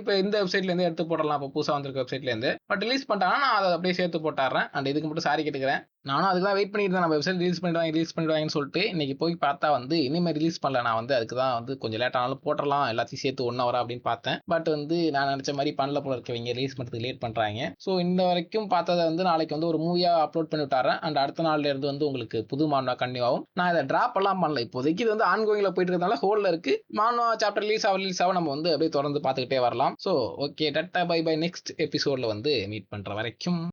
இப்போ இந்த வெப்சைட்லேருந்து எடுத்து போடலாம், இப்போ புதுசாக வந்திருக்க வெப்சைட்லேருந்து. பட் ரிலீஸ் பண்ணிட்டாங்கன்னா நான் அதை அப்படியே சேர்த்து போட்டுறேன். அண்ட் இதுக்கு மட்டும் சாரி கேட்டுக்கிறேன். நானும் அதுதான் வெயிட் பண்ணிட்டு தான், நம்ம வெப்சைட் ரிலீஸ் பண்ணிடுவாங்கன்னு சொல்லிட்டு. இன்னைக்கு போய் பார்த்தா வந்து இனிமேல் ரிலீஸ் பண்ணல. நான் வந்து அதுக்கு தான் வந்து கொஞ்சம் லேட் ஆனாலும் போட்டுடலாம், எல்லாத்தையும் சேர்த்து 1 ஹவர் அப்படின்னு பார்த்தேன். பட் வந்து நான் நினைச்ச மாதிரி பண்ணல போல இருக்கவங்க ரிலீஸ் பண்ணுறதுக்கு லேட் பண்ணுறாங்க. ஸோ இந்த வரைக்கும் பார்த்ததை வந்து நாளைக்கு வந்து ஒரு மூவியாக அப்லோட் பண்ணி விட்டாரேன். அண்ட் அடுத்த நாள்ல இருந்து வந்து உங்களுக்கு புது மான்வா கண்டினியூ ஆகும். நான் இதை ட்ராப் எல்லாம் பண்ணல, இப்போதைக்கு இது வந்து ஆன்கோயிங்ல போயிட்டு இருக்கிறதுனால ஹோல்ல இருக்கு. மான்வா சாப்டர் ரிலீஸ் ஆக நம்ம வந்து அப்படியே தொடர்ந்து பார்த்துக்கிட்டே வரலாம். So okay, tata bye bye. Next எபிசோட்ல வந்து மீட் பண்ற வரைக்கும்